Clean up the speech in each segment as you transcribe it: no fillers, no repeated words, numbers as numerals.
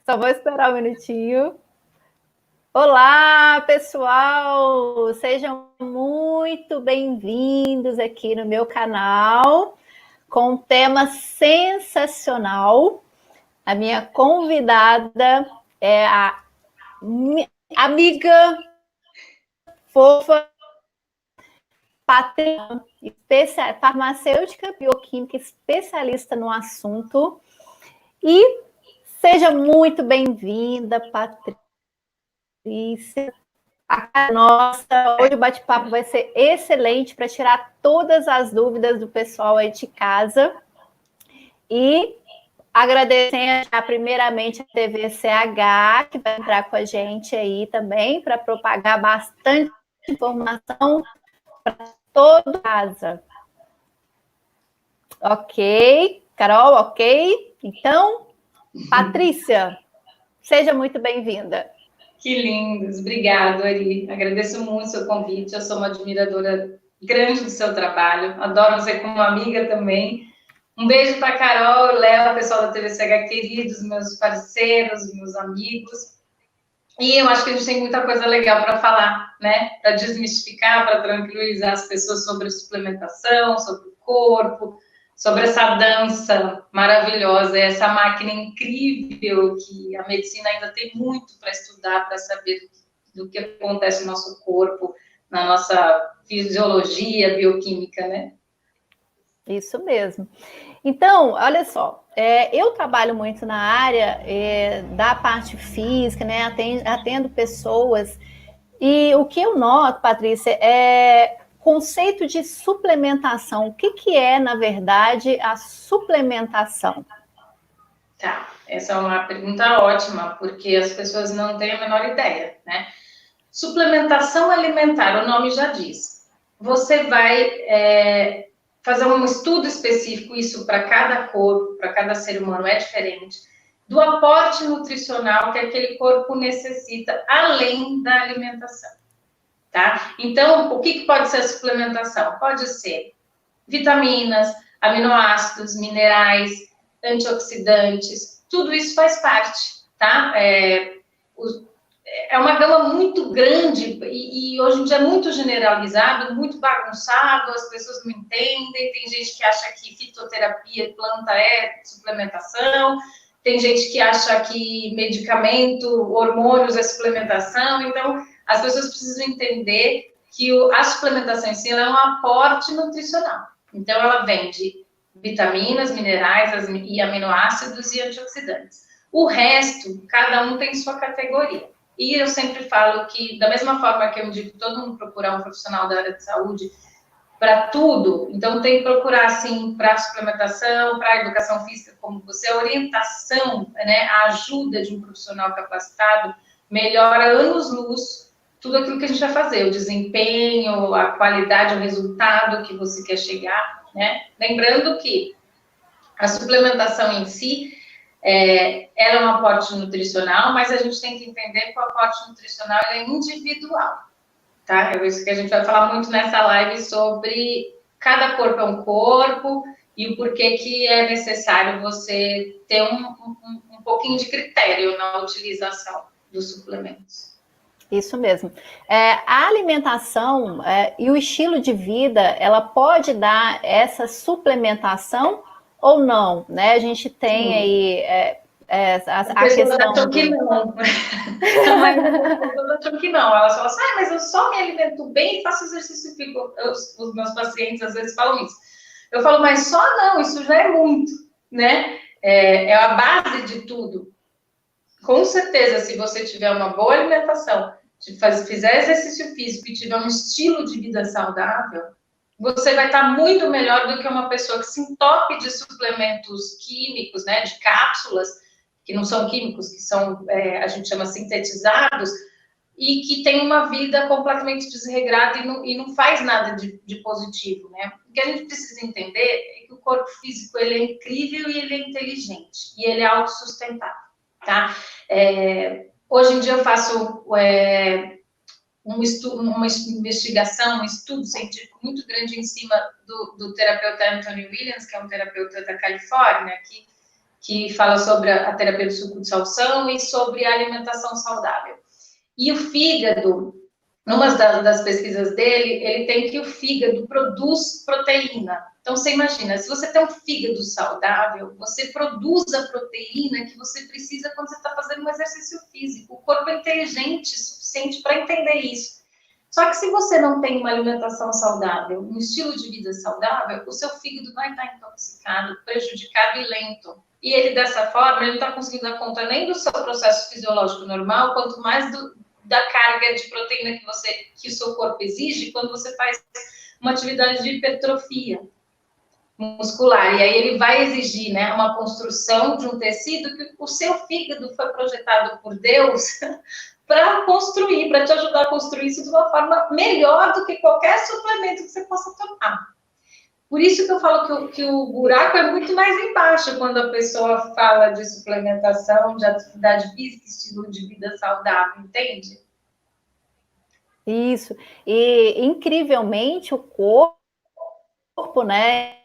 Só vou esperar um minutinho. Olá, pessoal! Sejam muito bem-vindos aqui no meu canal com um tema sensacional. A minha convidada é a amiga fofa Patrícia, farmacêutica bioquímica, especialista no assunto. E seja muito bem-vinda, Patrícia. Nossa, hoje o bate-papo vai ser excelente para tirar todas as dúvidas do pessoal aí de casa. E agradecendo primeiramente a TVCH, que vai entrar com a gente aí também, para propagar bastante informação para toda casa. Ok, Carol, ok? Então, Patrícia, seja muito bem-vinda. Que lindos, obrigado, Ari. Agradeço muito o seu convite. Eu sou uma admiradora grande do seu trabalho, adoro você como amiga também. Um beijo para a Carol, Léo, pessoal da TVCH queridos, meus parceiros, meus amigos. E eu acho que a gente tem muita coisa legal para falar, né? Para desmistificar, para tranquilizar as pessoas sobre suplementação, sobre o corpo, sobre essa dança maravilhosa, essa máquina incrível que a medicina ainda tem muito para estudar, para saber do que acontece no nosso corpo, na nossa fisiologia bioquímica, né? Isso mesmo. Então, olha só, eu trabalho muito na área da parte física, né? Atendo pessoas, e o que eu noto, Patrícia, é conceito de suplementação. O que é, na verdade, a suplementação? Tá, essa é uma pergunta ótima, porque as pessoas não têm a menor ideia, né? Suplementação alimentar, o nome já diz. Você vai fazer um estudo específico, isso para cada corpo, para cada ser humano é diferente, do aporte nutricional que aquele corpo necessita, além da alimentação, tá? Então, o que pode ser a suplementação? Pode ser vitaminas, aminoácidos, minerais, antioxidantes, tudo isso faz parte, tá? É uma gama muito grande e hoje em dia é muito generalizado, muito bagunçado, as pessoas não entendem, tem gente que acha que fitoterapia, planta é suplementação, tem gente que acha que medicamento, hormônios é suplementação, então as pessoas precisam entender que a suplementação em si é um aporte nutricional. Então ela vem de vitaminas, minerais e aminoácidos e antioxidantes. O resto, cada um tem sua categoria. E eu sempre falo que, da mesma forma que eu indico todo mundo procurar um profissional da área de saúde para tudo, então tem que procurar, assim, para suplementação, para educação física, como você, a orientação, né, a ajuda de um profissional capacitado melhora anos-luz tudo aquilo que a gente vai fazer, o desempenho, a qualidade, o resultado que você quer chegar, né? Lembrando que a suplementação em si, ela é um aporte nutricional, mas a gente tem que entender que o aporte nutricional é individual, tá? É isso que a gente vai falar muito nessa live sobre cada corpo é um corpo e o porquê que é necessário você ter um pouquinho de critério na utilização dos suplementos. Isso mesmo. A alimentação e o estilo de vida, ela pode dar essa suplementação ou não, né? A gente tem aí a questão acham que não. Mas as pessoas acham que não. Elas falam assim, mas eu só me alimento bem e faço exercício físico. Os meus pacientes às vezes falam isso. Eu falo, mas só não, isso já é muito, né? É a base de tudo. Com certeza, se você tiver uma boa alimentação, fizer exercício físico e tiver um estilo de vida saudável, você vai estar muito melhor do que uma pessoa que se entope de suplementos químicos, né, de cápsulas, que não são químicos, que são, a gente chama sintetizados, e que tem uma vida completamente desregrada e não faz nada de positivo, né? O que a gente precisa entender é que o corpo físico, ele é incrível e ele é inteligente, e ele é autossustentável, tá? Hoje em dia eu faço uma investigação, um estudo científico muito grande em cima do terapeuta Anthony Williams, que é um terapeuta da Califórnia, que fala sobre a terapia do suco de salsão e sobre a alimentação saudável. E o fígado, numa das pesquisas dele, ele tem que o fígado produz proteína. Então, você imagina, se você tem um fígado saudável, você produz a proteína que você precisa quando você está fazendo um exercício físico. O corpo é inteligente o suficiente para entender isso. Só que se você não tem uma alimentação saudável, um estilo de vida saudável, o seu fígado vai estar intoxicado, prejudicado e lento. E ele, dessa forma, ele não está conseguindo dar conta nem do seu processo fisiológico normal, quanto mais da carga de proteína que o seu corpo exige quando você faz uma atividade de hipertrofia muscular. E aí ele vai exigir, né, uma construção de um tecido que o seu fígado foi projetado por Deus para construir, para te ajudar a construir isso de uma forma melhor do que qualquer suplemento que você possa tomar. Por isso que eu falo que o buraco é muito mais embaixo quando a pessoa fala de suplementação, de atividade física, estilo de vida saudável, entende? Isso. E, incrivelmente, o corpo, né,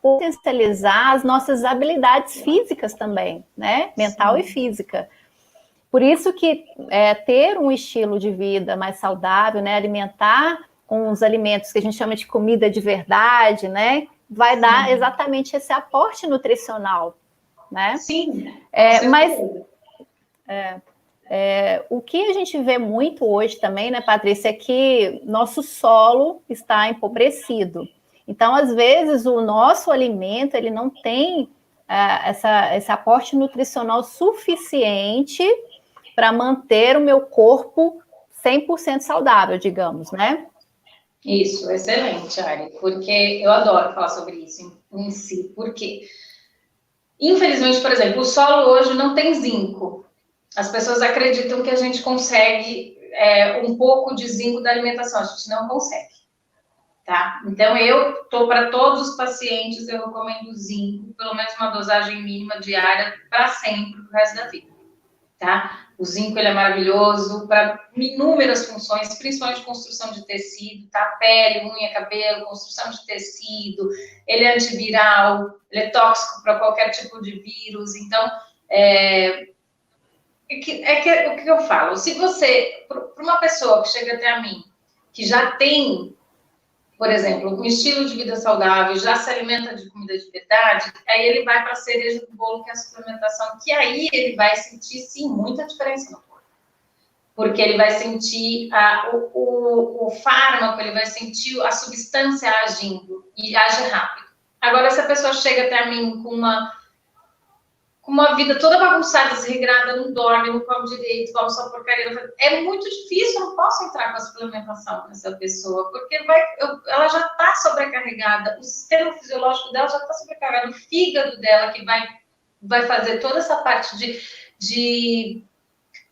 potencializar as nossas habilidades físicas também, né, mental Sim. e física. Por isso que ter um estilo de vida mais saudável, né, alimentar com os alimentos que a gente chama de comida de verdade, né, vai Sim. dar exatamente esse aporte nutricional, né? Sim. Mas o que a gente vê muito hoje também, né, Patrícia, é que nosso solo está empobrecido. Então, às vezes, o nosso alimento ele não tem esse aporte nutricional suficiente para manter o meu corpo 100% saudável, digamos, né? Isso, excelente, Ari, porque eu adoro falar sobre isso em si, porque, infelizmente, por exemplo, o solo hoje não tem zinco. As pessoas acreditam que a gente consegue um pouco de zinco da alimentação, a gente não consegue, tá? Então, para todos os pacientes, eu recomendo zinco, pelo menos uma dosagem mínima diária, para sempre, pro resto da vida, tá? O zinco, ele é maravilhoso para inúmeras funções, principalmente construção de tecido, tá? Pele, unha, cabelo, construção de tecido, ele é antiviral, ele é tóxico para qualquer tipo de vírus, então, o que eu falo, se você, para uma pessoa que chega até a mim, que já tem, por exemplo, um estilo de vida saudável, já se alimenta de comida de verdade, aí ele vai para a cereja do bolo, que é a suplementação, que aí ele vai sentir, sim, muita diferença no corpo. Porque ele vai sentir o fármaco, ele vai sentir a substância agindo, e age rápido. Agora, se a pessoa chega até a mim com uma vida toda bagunçada, desregrada, não dorme, não come direito, come só porcaria. É muito difícil, eu não posso entrar com a suplementação nessa pessoa, porque ela já está sobrecarregada, o sistema fisiológico dela já está sobrecarregado, o fígado dela que vai fazer toda essa parte de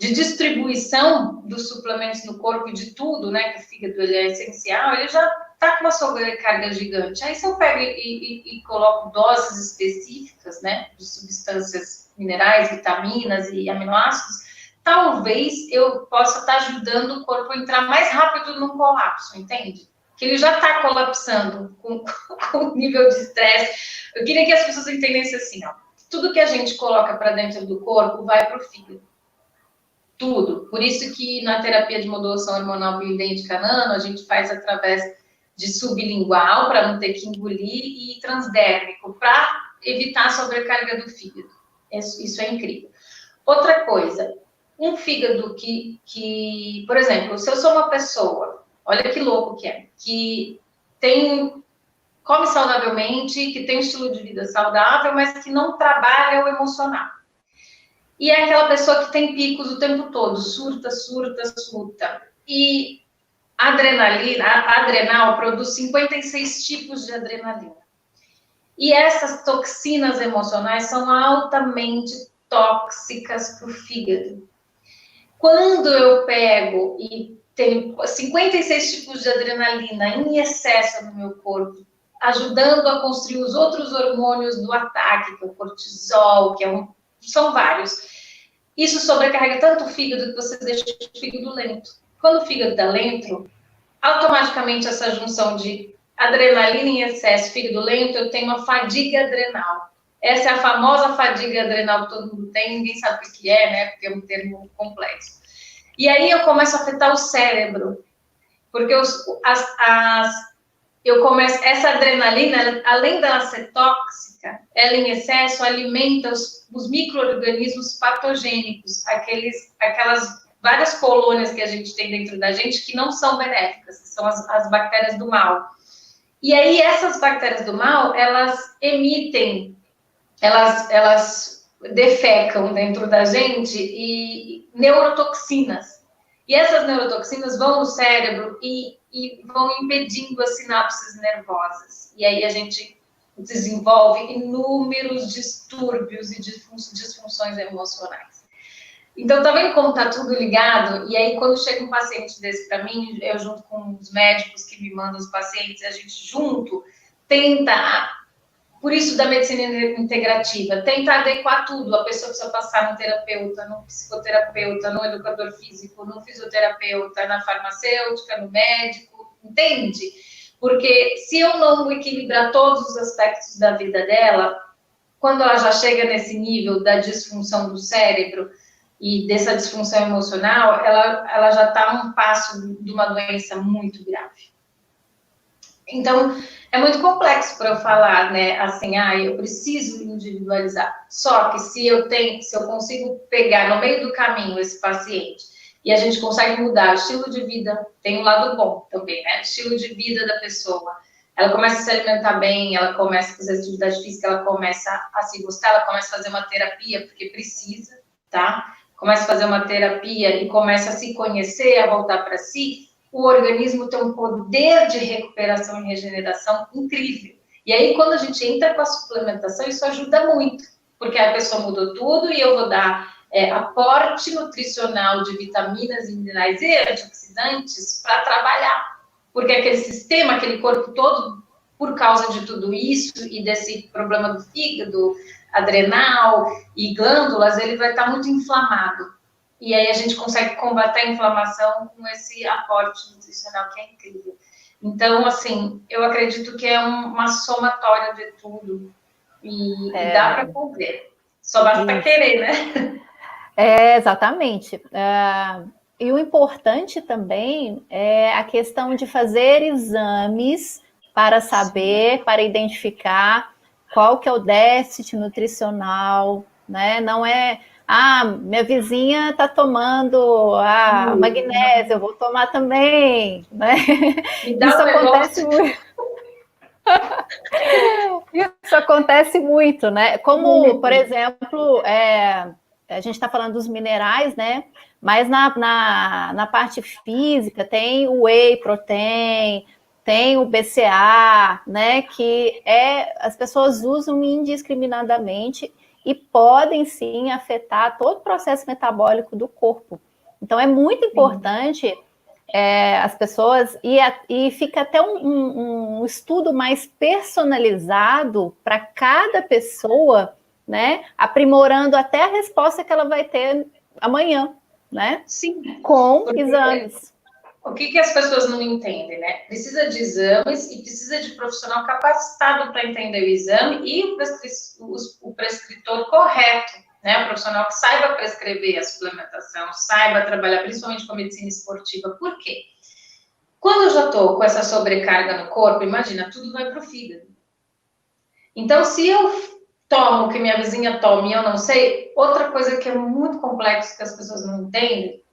distribuição dos suplementos no corpo e de tudo, né, que o fígado ele é essencial, ele já está com uma sobrecarga gigante. Aí se eu pego e coloco doses específicas, né, de substâncias minerais, vitaminas e aminoácidos, talvez eu possa estar ajudando o corpo a entrar mais rápido num colapso, entende? Que ele já está colapsando com o nível de estresse. Eu queria que as pessoas entendessem assim, ó, tudo que a gente coloca para dentro do corpo vai para o fígado. Tudo. Por isso que na terapia de modulação hormonal bioidêntica nano, a gente faz através de sublingual, para não ter que engolir, e transdérmico, para evitar a sobrecarga do fígado. Isso é incrível. Outra coisa, um fígado que, por exemplo, se eu sou uma pessoa, olha que louco que come saudavelmente, que tem um estilo de vida saudável, mas que não trabalha o emocional. E é aquela pessoa que tem picos o tempo todo, surta. E a adrenal produz 56 tipos de adrenalina. E essas toxinas emocionais são altamente tóxicas para o fígado. Quando eu pego e tenho 56 tipos de adrenalina em excesso no meu corpo, ajudando a construir os outros hormônios do ataque, que é o cortisol, são vários. Isso sobrecarrega tanto o fígado que você deixa o fígado lento. Quando o fígado está lento, automaticamente essa junção de adrenalina em excesso, fígado lento, eu tenho uma fadiga adrenal. Essa é a famosa fadiga adrenal que todo mundo tem, ninguém sabe o que é, né? Porque é um termo complexo. E aí eu começo a afetar o cérebro, porque eu começo, essa adrenalina, além dela ser tóxica, ela em excesso alimenta os micro-organismos patogênicos, aquelas várias colônias que a gente tem dentro da gente que não são benéficas, que são as bactérias do mal. E aí essas bactérias do mal, elas emitem, elas defecam dentro da gente e neurotoxinas. E essas neurotoxinas vão no cérebro e vão impedindo as sinapses nervosas. E aí a gente desenvolve inúmeros distúrbios e disfunções emocionais. Então, tá vendo como tá tudo ligado? E aí, quando chega um paciente desse para mim, eu junto com os médicos que me mandam os pacientes, a gente junto tenta, por isso da medicina integrativa, tenta adequar tudo. A pessoa precisa passar no terapeuta, no psicoterapeuta, no educador físico, no fisioterapeuta, na farmacêutica, no médico, entende? Porque se eu não equilibrar todos os aspectos da vida dela, quando ela já chega nesse nível da disfunção do cérebro e dessa disfunção emocional, ela já está a um passo de uma doença muito grave. Então, é muito complexo para eu falar, né? Assim, eu preciso individualizar. Só que se eu consigo pegar no meio do caminho esse paciente e a gente consegue mudar o estilo de vida, tem um lado bom também, né? O estilo de vida da pessoa. Ela começa a se alimentar bem, ela começa a fazer atividade física, ela começa a se gostar, ela começa a fazer uma terapia, porque precisa, tá? Começa a fazer uma terapia e começa a se conhecer, a voltar para si. O organismo tem um poder de recuperação e regeneração incrível. E aí, quando a gente entra com a suplementação, isso ajuda muito, porque a pessoa mudou tudo e eu vou dar aporte nutricional de vitaminas, minerais e antioxidantes para trabalhar. Porque aquele sistema, aquele corpo todo, por causa de tudo isso e desse problema do fígado, adrenal e glândulas, ele vai estar muito inflamado. E aí a gente consegue combater a inflamação com esse aporte nutricional que é incrível. Então, assim, eu acredito que é uma somatória de tudo e dá para fazer. Só basta querer, né? Exatamente. E o importante também é a questão de fazer exames para saber, para identificar qual que é o déficit nutricional, né? Não é, minha vizinha está tomando magnésio, eu vou tomar também, né? Isso acontece muito. Isso acontece muito, né? Como, por exemplo, a gente está falando dos minerais, né? Mas na parte física tem o whey protein, tem o BCA, né? Que as pessoas usam indiscriminadamente e podem sim afetar todo o processo metabólico do corpo. Então é muito importante as pessoas, e fica até um estudo mais personalizado para cada pessoa, né? Aprimorando até a resposta que ela vai ter amanhã, né? Sim. Com exames. O que as pessoas não entendem, né? Precisa de exames e precisa de profissional capacitado para entender o exame e o prescritor correto, né? O profissional que saiba prescrever a suplementação, saiba trabalhar principalmente com a medicina esportiva. Por quê? Quando eu já estou com essa sobrecarga no corpo, imagina, tudo vai para o fígado. Então, se eu tomo o que minha vizinha toma e eu não sei, outra coisa que é muito complexo que as pessoas não entendem,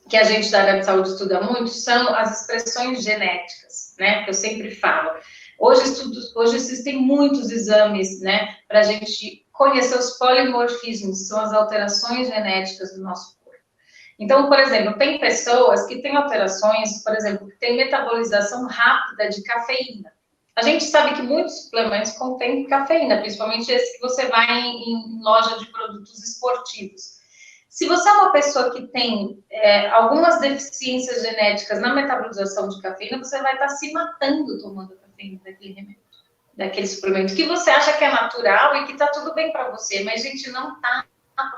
que a gente da área de saúde estuda muito, são as expressões genéticas, né? Que eu sempre falo. Hoje existem muitos exames, né? Para a gente conhecer os polimorfismos, são as alterações genéticas do nosso corpo. Então, por exemplo, tem pessoas que têm alterações, por exemplo, que têm metabolização rápida de cafeína. A gente sabe que muitos suplementos contêm cafeína, principalmente esse que você vai em loja de produtos esportivos. Se você é uma pessoa que tem algumas deficiências genéticas na metabolização de cafeína, você vai estar se matando tomando cafeína daquele remédio, daquele suplemento, que você acha que é natural e que está tudo bem para você, mas, gente, não está,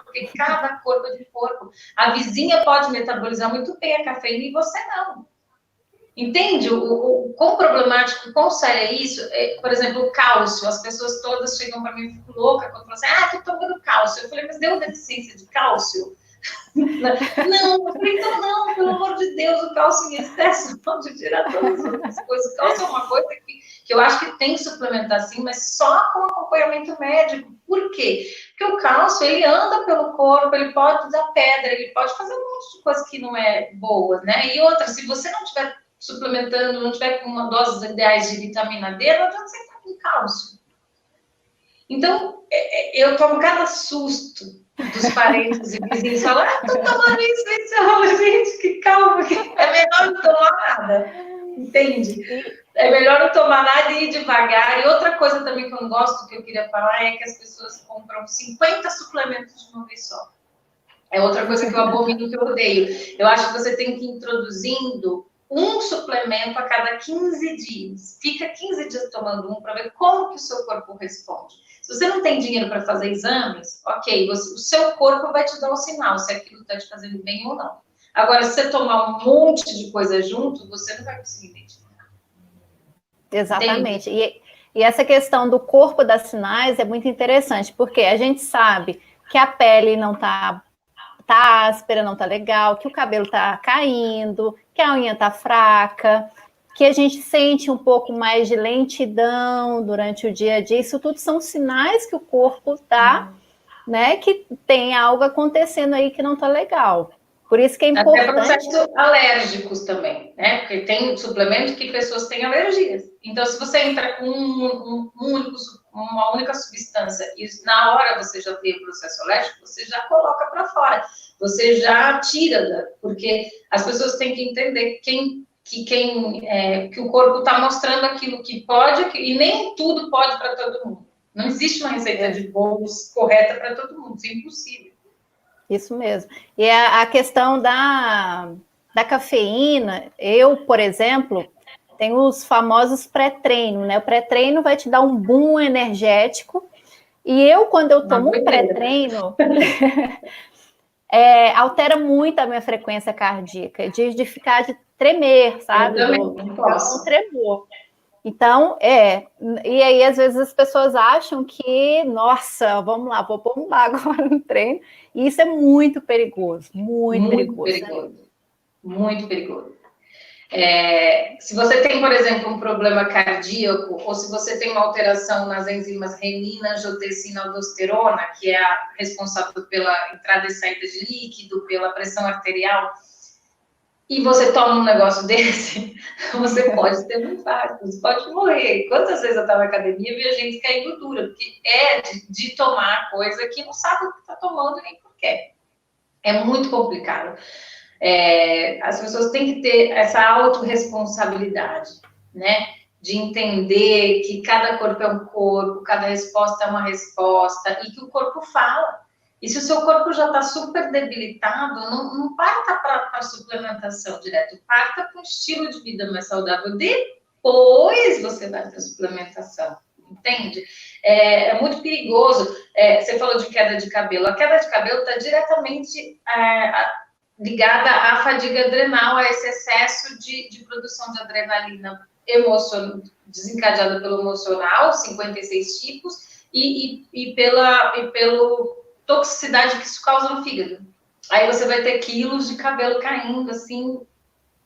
porque cada corpo é de corpo. A vizinha pode metabolizar muito bem a cafeína e você não. Entende o quão problemático, quão sério é isso? Por exemplo, o cálcio. As pessoas todas chegam para mim e ficam loucas quando falam assim, tô tomando cálcio. Eu falei, mas deu deficiência de cálcio? Não, eu falei, então não, pelo amor de Deus, o cálcio em excesso pode tirar todas as outras coisas. O cálcio é uma coisa que eu acho que tem que suplementar sim, mas só com acompanhamento médico. Por quê? Porque o cálcio, ele anda pelo corpo, ele pode dar pedra, ele pode fazer um monte de coisa que não é boa, né? E outra, se você não tiver suplementando, não tiver com uma dose ideais de vitamina D, não adianta você estar com cálcio. Então, eu tomo cada susto dos parentes e vizinhos falando, tô tomando isso, eu falo, gente, que calma, é melhor não tomar nada, entende? É melhor não tomar nada e ir devagar. E outra coisa também que eu não gosto, que eu queria falar, é que as pessoas compram 50 suplementos de uma vez só. É outra coisa que eu abomino, que eu odeio. Eu acho que você tem que ir introduzindo um suplemento a cada 15 dias. Fica 15 dias tomando um para ver como que o seu corpo responde. Se você não tem dinheiro para fazer exames, ok, o seu corpo vai te dar um sinal se aquilo está te fazendo bem ou não. Agora, se você tomar um monte de coisa junto, você não vai conseguir identificar. Exatamente. E essa questão do corpo dar sinais é muito interessante, porque a gente sabe que a pele não tá áspera, não tá legal, que o cabelo tá caindo, que a unha tá fraca, que a gente sente um pouco mais de lentidão durante o dia a dia. Isso tudo são sinais que o corpo dá, né, que tem algo acontecendo aí que não tá legal. Por isso que é importante... Até processos alérgicos também, né? Porque tem suplemento que pessoas têm alergias. Então, se você entra com uma única substância e na hora você já tem o processo alérgico, você já coloca para fora. Você já tira, porque as pessoas têm que entender que o corpo está mostrando aquilo que pode, e nem tudo pode para todo mundo. Não existe uma receita de bolos correta para todo mundo, isso é impossível. Isso mesmo. E a questão da cafeína, eu, por exemplo, tenho os famosos pré-treino, né? O pré-treino vai te dar um boom energético, e eu, quando eu tomo um pré-treino, altera muito a minha frequência cardíaca, de ficar de tremer, sabe? Eu também, não posso. Um tremor. Então, e aí às vezes as pessoas acham que, nossa, vamos lá, vou bombar agora no treino, e isso é muito perigoso, muito perigoso. Muito perigoso. Se você tem, por exemplo, um problema cardíaco, ou se você tem uma alteração nas enzimas renina, angiotensina, aldosterona, que é a responsável pela entrada e saída de líquido, pela pressão arterial, e você toma um negócio desse, você pode ter um infarto, você pode morrer. Quantas vezes eu estava na academia e via gente cair gordura, porque é de tomar coisa que não sabe o que está tomando nem por quê. É muito complicado. As pessoas têm que ter essa autorresponsabilidade, né? De entender que cada corpo é um corpo, cada resposta é uma resposta, e que o corpo fala. E se o seu corpo já está super debilitado, não parta para a suplementação direto, parta para um estilo de vida mais saudável. Depois você vai para a suplementação, entende? É muito perigoso. Você falou de queda de cabelo. A queda de cabelo está diretamente ligada à fadiga adrenal, a esse excesso de produção de adrenalina desencadeada pelo emocional, 56 tipos, e pelo toxicidade que isso causa no fígado. Aí você vai ter quilos de cabelo caindo, assim,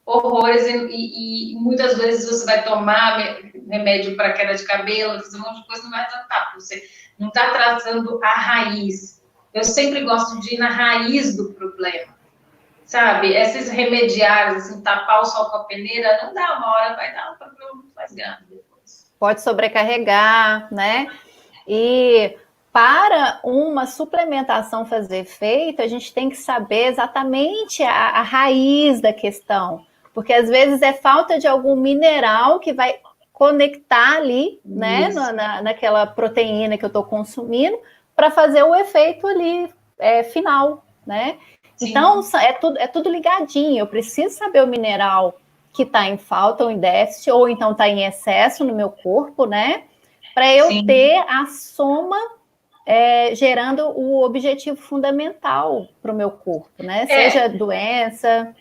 horrores, e muitas vezes você vai tomar remédio para queda de cabelo, fazer um monte de coisa, não vai adiantar, porque você não está tratando a raiz. Eu sempre gosto de ir na raiz do problema, sabe? Esses remediários, assim, tapar o sol com a peneira, não dá, uma hora vai dar um problema muito mais grande depois. Pode sobrecarregar, né? E para uma suplementação fazer efeito, a gente tem que saber exatamente a raiz da questão, porque às vezes é falta de algum mineral que vai conectar ali, né, naquela proteína que eu estou consumindo, para fazer o efeito ali final, né? Sim. Então, é tudo ligadinho, eu preciso saber o mineral que está em falta ou em déficit, ou então está em excesso no meu corpo, né? Para eu Sim. ter a soma gerando o objetivo fundamental para o meu corpo, né? Seja doença.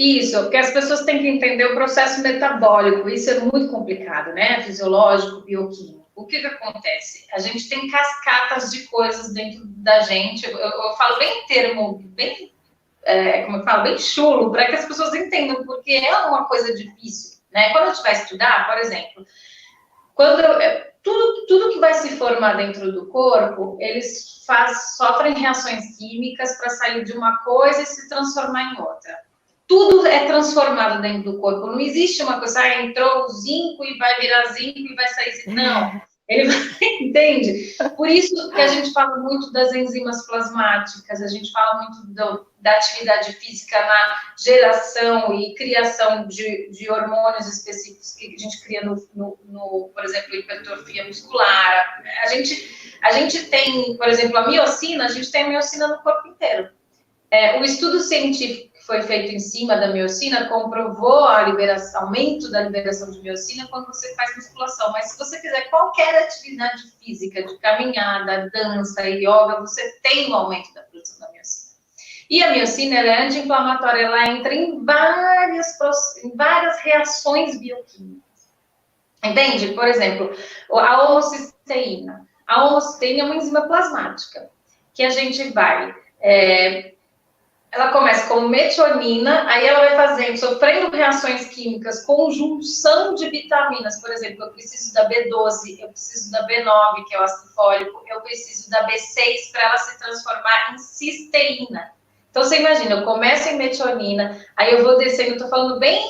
Isso, porque as pessoas têm que entender o processo metabólico, isso é muito complicado, né? Fisiológico, bioquímico. O que acontece? A gente tem cascatas de coisas dentro da gente, eu falo bem termo, bem, como eu falo, bem chulo, para que as pessoas entendam, porque é uma coisa difícil, né? Quando a gente vai estudar, por exemplo, tudo que vai se formar dentro do corpo, eles sofrem reações químicas para sair de uma coisa e se transformar em outra. Tudo é transformado dentro do corpo. Não existe uma coisa, entrou o zinco e vai virar zinco e vai sair zinco. Não. Ele vai, entende? Por isso que a gente fala muito das enzimas plasmáticas, a gente fala muito da atividade física na geração e criação de hormônios específicos que a gente cria por exemplo, hipertrofia muscular. A gente tem, por exemplo, a miocina, a gente tem a miocina no corpo inteiro. O estudo científico que foi feito em cima da miocina comprovou aumento da liberação de miocina quando você faz musculação. Mas se você fizer qualquer atividade física, de caminhada, dança, yoga, você tem um aumento da produção da miocina. E a miocina, ela é anti-inflamatória, ela entra em várias reações bioquímicas. Entende? Por exemplo, a homocisteína. A homocisteína é uma enzima plasmática, que a gente vai... ela começa como metionina, aí ela vai sofrendo reações químicas com junção de vitaminas. Por exemplo, eu preciso da B12, eu preciso da B9, que é o ácido fólico, eu preciso da B6 para ela se transformar em cisteína. Então, você imagina, eu começo em metionina, aí eu vou descendo, estou falando bem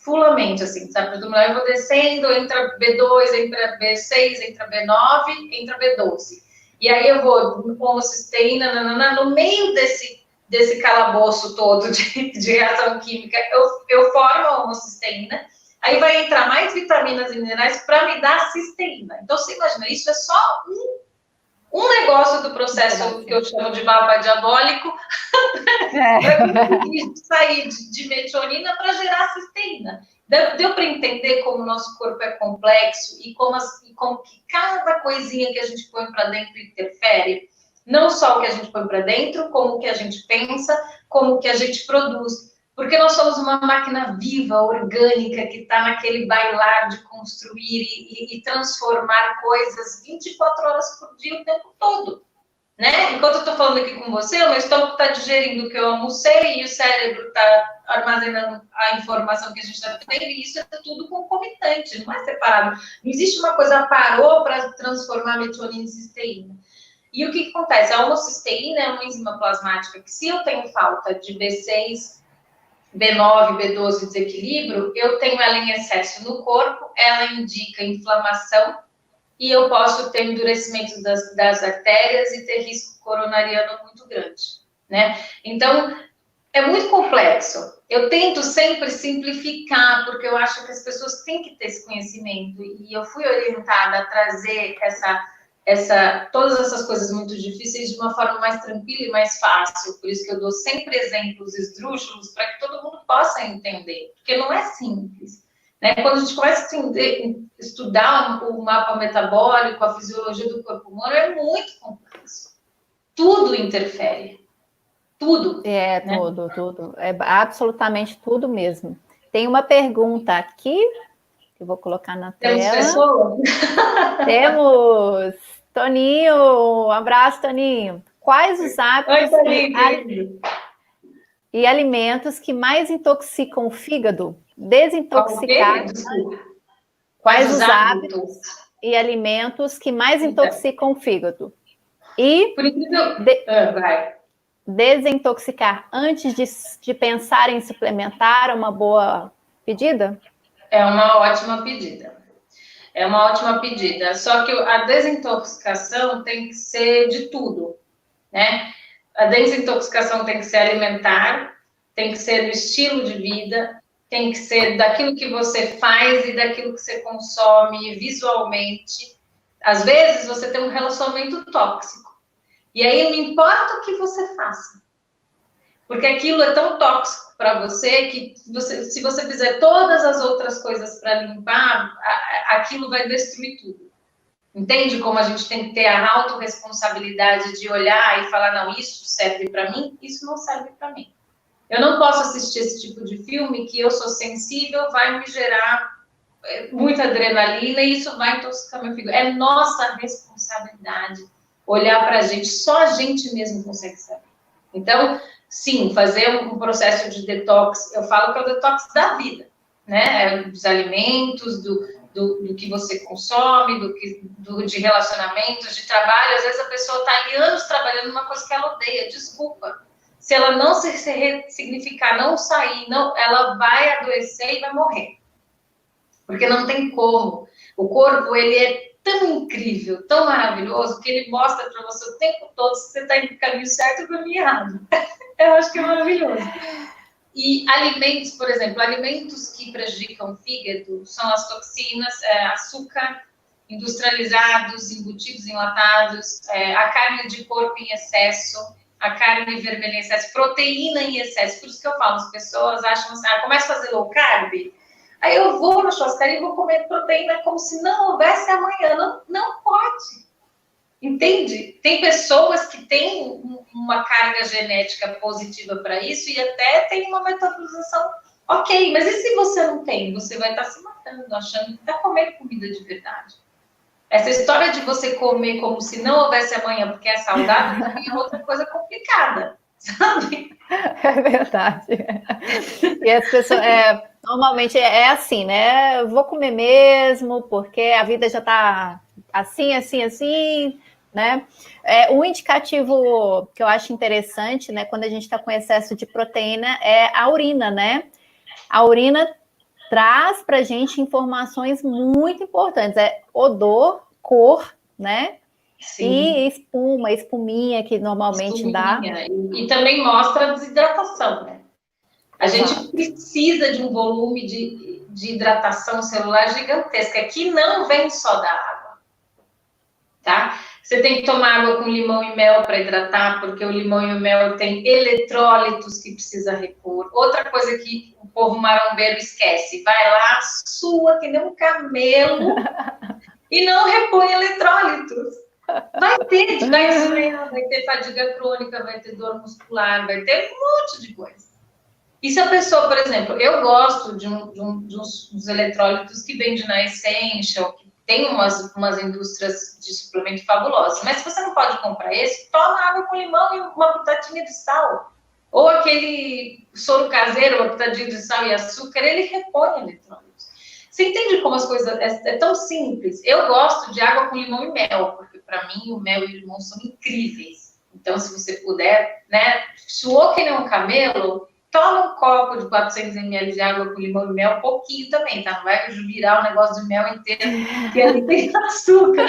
fulamente, assim, sabe? Eu vou descendo, entra B2, entra B6, entra B9, entra B12. E aí eu vou com cisteína, no meio desse calabouço todo de reação química, eu formo a homocisteína, aí vai entrar mais vitaminas e minerais para me dar cisteína. Então, você imagina, isso é só um negócio do processo que eu chamo de mapa diabólico, para conseguir sair de metionina para gerar cisteína. Deu para entender como o nosso corpo é complexo e como que cada coisinha que a gente põe para dentro interfere? Não só o que a gente põe para dentro, como o que a gente pensa, como o que a gente produz. Porque nós somos uma máquina viva, orgânica, que está naquele bailar de construir e transformar coisas 24 horas por dia, o tempo todo. Né? Enquanto eu estou falando aqui com você, o meu estômago está digerindo o que eu almocei e o cérebro está armazenando a informação que a gente está tendo, e isso é tudo concomitante, não é separado. Não existe uma coisa parou para transformar metionina em cisteína. E o que acontece? A homocisteína é uma enzima plasmática que, se eu tenho falta de B6, B9, B12 desequilíbrio, eu tenho ela em excesso no corpo, ela indica inflamação e eu posso ter endurecimento das artérias e ter risco coronariano muito grande, né? Então, é muito complexo. Eu tento sempre simplificar, porque eu acho que as pessoas têm que ter esse conhecimento, e eu fui orientada a trazer todas essas coisas muito difíceis de uma forma mais tranquila e mais fácil. Por isso que eu dou sempre exemplos esdrúxulos para que todo mundo possa entender, porque não é simples. Né? Quando a gente começa a estudar o mapa metabólico, a fisiologia do corpo humano, é muito complexo. Tudo interfere. Tudo. Né? Tudo. É absolutamente tudo mesmo. Tem uma pergunta aqui, que eu vou colocar na tela. Temos pessoas? Temos! Toninho, um abraço, Toninho. Quais os hábitos e alimentos que mais intoxicam o fígado? Desintoxicar. Quais os hábitos e alimentos que mais intoxicam o fígado? E desintoxicar antes de pensar em suplementar é uma boa pedida? É uma ótima pedida. É uma ótima pedida. Só que a desintoxicação tem que ser de tudo, né? A desintoxicação tem que ser alimentar, tem que ser do estilo de vida, tem que ser daquilo que você faz e daquilo que você consome visualmente. Às vezes, você tem um relacionamento tóxico. E aí, não importa o que você faça. Porque aquilo é tão tóxico para você que se você fizer todas as outras coisas para limpar, aquilo vai destruir tudo. Entende como a gente tem que ter a autorresponsabilidade de olhar e falar, não, isso serve para mim, isso não serve para mim. Eu não posso assistir esse tipo de filme que eu sou sensível, vai me gerar muita adrenalina e isso vai intoxicar meu fígado. É nossa responsabilidade olhar para a gente, só a gente mesmo consegue saber. Então, sim, fazer um processo de detox, eu falo que é o detox da vida, né? Dos alimentos, do que você consome, de relacionamentos, de trabalho. Às vezes a pessoa está ali anos trabalhando numa coisa que ela odeia, desculpa. Se ela não se ressignificar, não sair, não, ela vai adoecer e vai morrer. Porque não tem como. O corpo, ele é tão incrível, tão maravilhoso, que ele mostra para você o tempo todo se você está indo no caminho certo ou no caminho errado. Eu acho que é maravilhoso. E alimentos, por exemplo, alimentos que prejudicam o fígado são as toxinas, açúcar, industrializados, embutidos, enlatados, a carne de porco em excesso, a carne vermelha em excesso, proteína em excesso. Por isso que eu falo, as pessoas acham assim, começa a fazer low carb, aí eu vou na churrascaria e vou comer proteína como se não houvesse amanhã. Não, não pode. Entende? Tem pessoas que têm uma carga genética positiva para isso e até tem uma metabolização ok, mas e se você não tem? Você vai estar se matando, achando que está comendo comida de verdade. Essa história de você comer como se não houvesse amanhã porque é saudável também é outra coisa complicada, sabe? É verdade. E as pessoas, normalmente é assim, né? Eu vou comer mesmo, porque a vida já está assim, assim, assim, né? Um indicativo que eu acho interessante, né, quando a gente está com excesso de proteína, é a urina, né? A urina traz para a gente informações muito importantes, odor, cor, né? Sim. E espuminha que normalmente dá. E também mostra a desidratação, né? A gente precisa de um volume de hidratação celular gigantesca, que não vem só da água, tá? Você tem que tomar água com limão e mel para hidratar, porque o limão e o mel tem eletrólitos que precisa repor. Outra coisa que o povo marombeiro esquece, vai lá, sua que nem um camelo e não repõe eletrólitos. Vai ter desmaio, vai ter fadiga crônica, vai ter dor muscular, vai ter um monte de coisa. E se a pessoa, por exemplo, eu gosto de uns eletrólitos que vende na Essential, que tem umas indústrias de suplemento fabulosas, mas se você não pode comprar esse, toma água com limão e uma pitadinha de sal. Ou aquele soro caseiro, uma pitadinha de sal e açúcar, ele repõe eletrólitos. Você entende como as coisas... É tão simples. Eu gosto de água com limão e mel, porque para mim o mel e o limão são incríveis. Então, se você puder, né? Suou que nem um camelo... Toma um copo de 400 ml de água com limão e mel, um pouquinho também, tá? Não vai virar o negócio de mel inteiro, que ali tem açúcar.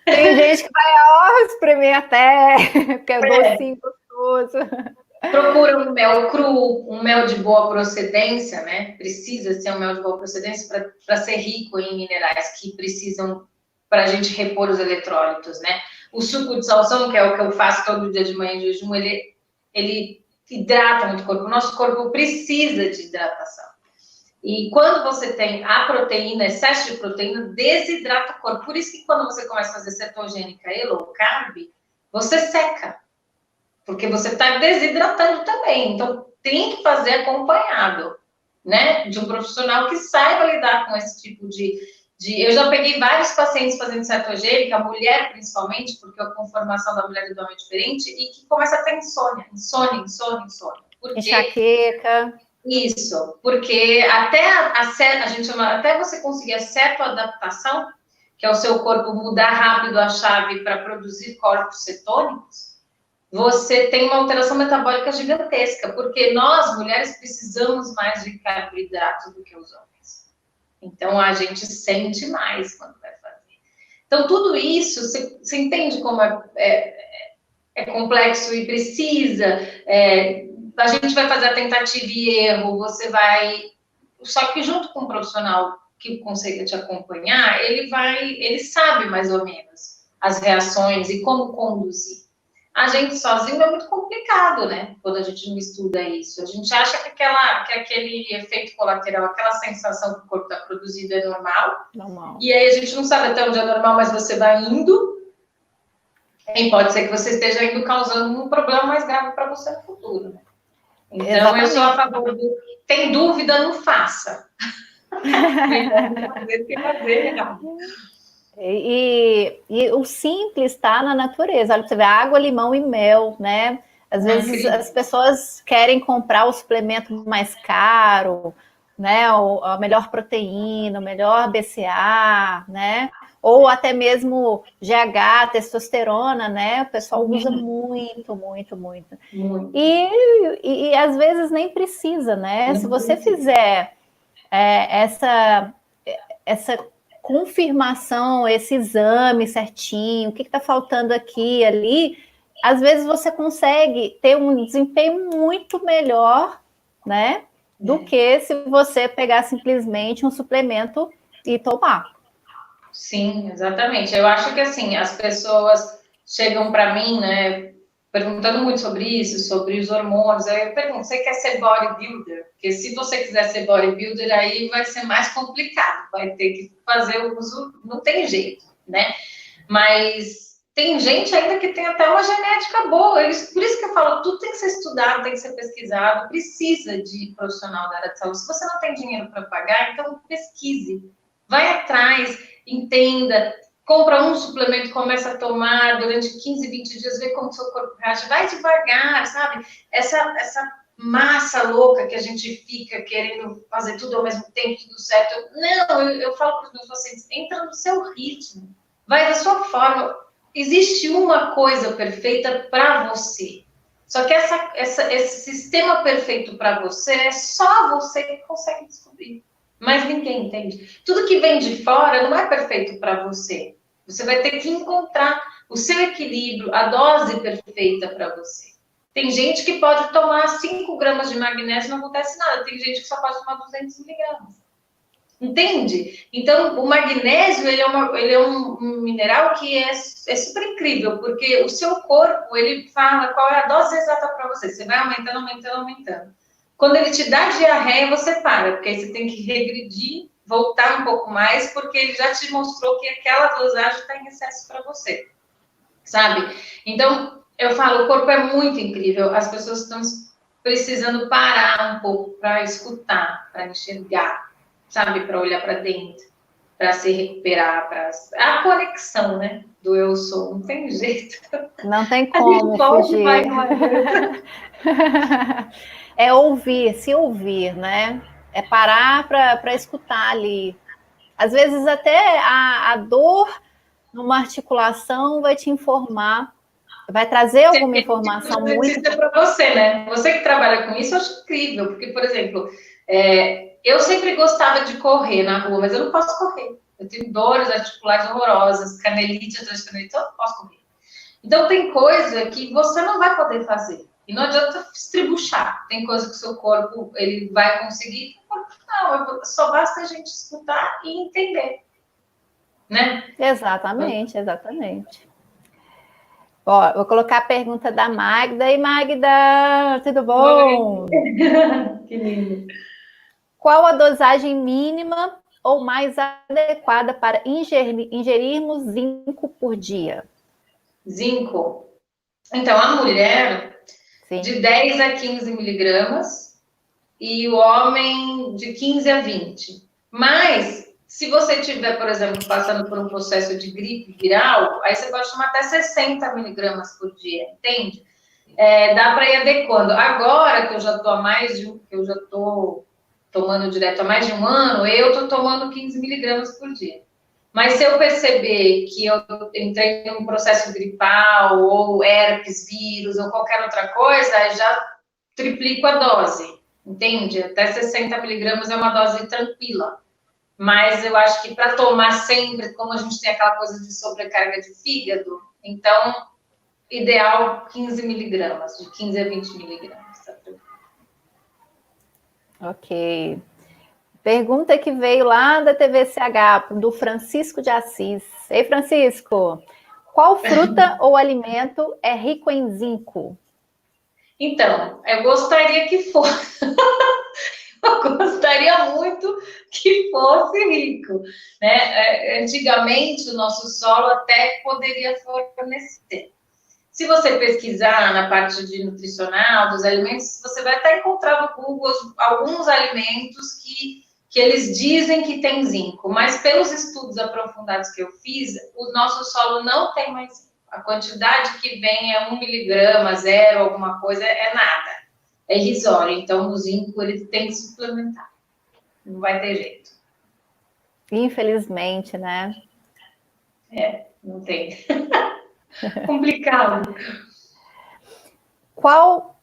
Tem gente que vai espremer até, porque é docinho, gostoso. Procura um mel cru, um mel de boa procedência, né? Precisa ser um mel de boa procedência para ser rico em minerais que precisam para a gente repor os eletrólitos, né? O suco de salsão, que é o que eu faço todo dia de manhã em jejum, ele hidrata muito o corpo. O nosso corpo precisa de hidratação. E quando você tem a proteína, excesso de proteína, desidrata o corpo. Por isso que quando você começa a fazer cetogênica e low carb, você seca. Porque você está desidratando também. Então, tem que fazer acompanhado, né? De um profissional que saiba lidar com esse tipo de... Eu já peguei vários pacientes fazendo cetogênica, mulher principalmente, porque a conformação da mulher e do homem é diferente, e que começa a ter insônia. Porque... Enxaqueca. Isso, porque até você conseguir a certa adaptação, que é o seu corpo mudar rápido a chave para produzir corpos cetônicos, você tem uma alteração metabólica gigantesca, porque nós, mulheres, precisamos mais de carboidratos do que os homens. Então, a gente sente mais quando vai fazer. Então, tudo isso, você entende como é complexo e precisa... a gente vai fazer a tentativa e erro, você vai... Só que junto com um profissional que consiga te acompanhar, ele sabe mais ou menos as reações e como conduzir. A gente sozinho é muito complicado, né? Quando a gente não estuda isso. A gente acha que aquele efeito colateral, aquela sensação que o corpo está produzindo é normal. E aí a gente não sabe até onde é normal, mas você vai indo. E pode ser que você esteja indo causando um problema mais grave para você no futuro, né? Então, Exatamente. eu sou a favor do... Tem dúvida, não faça. Melhor não fazer do que fazer errado. E o simples está na natureza. Olha, você vê água, limão e mel, né? Às vezes incrível. as pessoas querem comprar o suplemento mais caro, né? A melhor proteína, o melhor BCA, né? Ou até mesmo GH, testosterona, né? O pessoal usa muito, muito, muito. E às vezes nem precisa, né? Não Se você precisa. Fizer essa confirmação, esse exame certinho, o que está faltando aqui e ali, às vezes você consegue ter um desempenho muito melhor, né? Do que se você pegar simplesmente um suplemento e tomar. Sim, exatamente. Eu acho que assim, as pessoas chegam para mim, né, perguntando muito sobre isso, sobre os hormônios. Aí eu pergunto, você quer ser bodybuilder? Porque se você quiser ser bodybuilder, aí vai ser mais complicado, vai ter que fazer o uso, não tem jeito, né? Mas tem gente ainda que tem até uma genética boa. Por isso que eu falo, tudo tem que ser estudado, tem que ser pesquisado, precisa de profissional da área de saúde. Se você não tem dinheiro para pagar, então pesquise, vai atrás, entenda, compra um suplemento, começa a tomar durante 15, 20 dias, vê como seu corpo reage, vai devagar, sabe? Essa massa louca que a gente fica querendo fazer tudo ao mesmo tempo, tudo certo. Não, eu falo para os meus pacientes, entra no seu ritmo, vai da sua forma. Existe uma coisa perfeita para você. Só que esse sistema perfeito para você é só você que consegue descobrir. Mas ninguém entende. Tudo que vem de fora não é perfeito para você. Você vai ter que encontrar o seu equilíbrio, a dose perfeita para você. Tem gente que pode tomar 5 gramas de magnésio e não acontece nada. Tem gente que só pode tomar 200 miligramas. Entende? Então, o magnésio, ele é um mineral que é super incrível, porque o seu corpo, ele fala qual é a dose exata para você. Você vai aumentando, aumentando, aumentando. Quando ele te dá diarreia, você para, porque aí você tem que regredir, voltar um pouco mais, porque ele já te mostrou que aquela dosagem está em excesso para você, sabe? Então, eu falo, o corpo é muito incrível, as pessoas estão precisando parar um pouco para escutar, para enxergar, sabe? Para olhar para dentro, para se recuperar, para a conexão, né? Do eu sou, não tem jeito. Não tem como fugir. É ouvir, se ouvir, né? É parar para escutar ali. Às vezes até a dor numa articulação vai te informar, vai trazer alguma informação muito... para você, né? Você que trabalha com isso, eu acho incrível, porque, por exemplo, eu sempre gostava de correr na rua, mas eu não posso correr. Eu tenho dores articulares horrorosas, canelite atrás de canelite, eu não posso correr. Então, tem coisa que você não vai poder fazer. E não adianta estribuchar. Tem coisa que o seu corpo ele vai conseguir, não, só basta a gente escutar e entender. Né? Exatamente, exatamente. Ó, vou colocar a pergunta da Magda. E Magda, tudo bom? Que lindo. Qual a dosagem mínima ou mais adequada para ingerirmos zinco por dia? Zinco. Então, a mulher, sim, de 10 a 15 miligramas e o homem de 15 a 20. Mas, se você tiver, por exemplo, passando por um processo de gripe viral, aí você pode tomar até 60 miligramas por dia, entende? Dá para ir adequando. Agora que eu já estou tomando direto há mais de um ano, eu estou tomando 15 miligramas por dia. Mas se eu perceber que eu entrei em um processo gripal, ou herpes, vírus, ou qualquer outra coisa, aí já triplico a dose, entende? Até 60 miligramas é uma dose tranquila. Mas eu acho que para tomar sempre, como a gente tem aquela coisa de sobrecarga de fígado, então, ideal 15 miligramas, de 15 a 20 miligramas. Tá? Ok. Pergunta que veio lá da TVCH, do Francisco de Assis. Ei, Francisco, qual fruta ou alimento é rico em zinco? Então, eu gostaria que fosse. Eu gostaria muito que fosse rico, né? Antigamente, o nosso solo até poderia fornecer. Se você pesquisar na parte de nutricional dos alimentos, você vai até encontrar no Google alguns alimentos que eles dizem que tem zinco, mas pelos estudos aprofundados que eu fiz, o nosso solo não tem mais zinco. A quantidade que vem é 1 miligrama, 0, alguma coisa, é nada. É irrisório. Então, o zinco, ele tem que suplementar. Não vai ter jeito. Infelizmente, né? Não tem. Complicado. Qual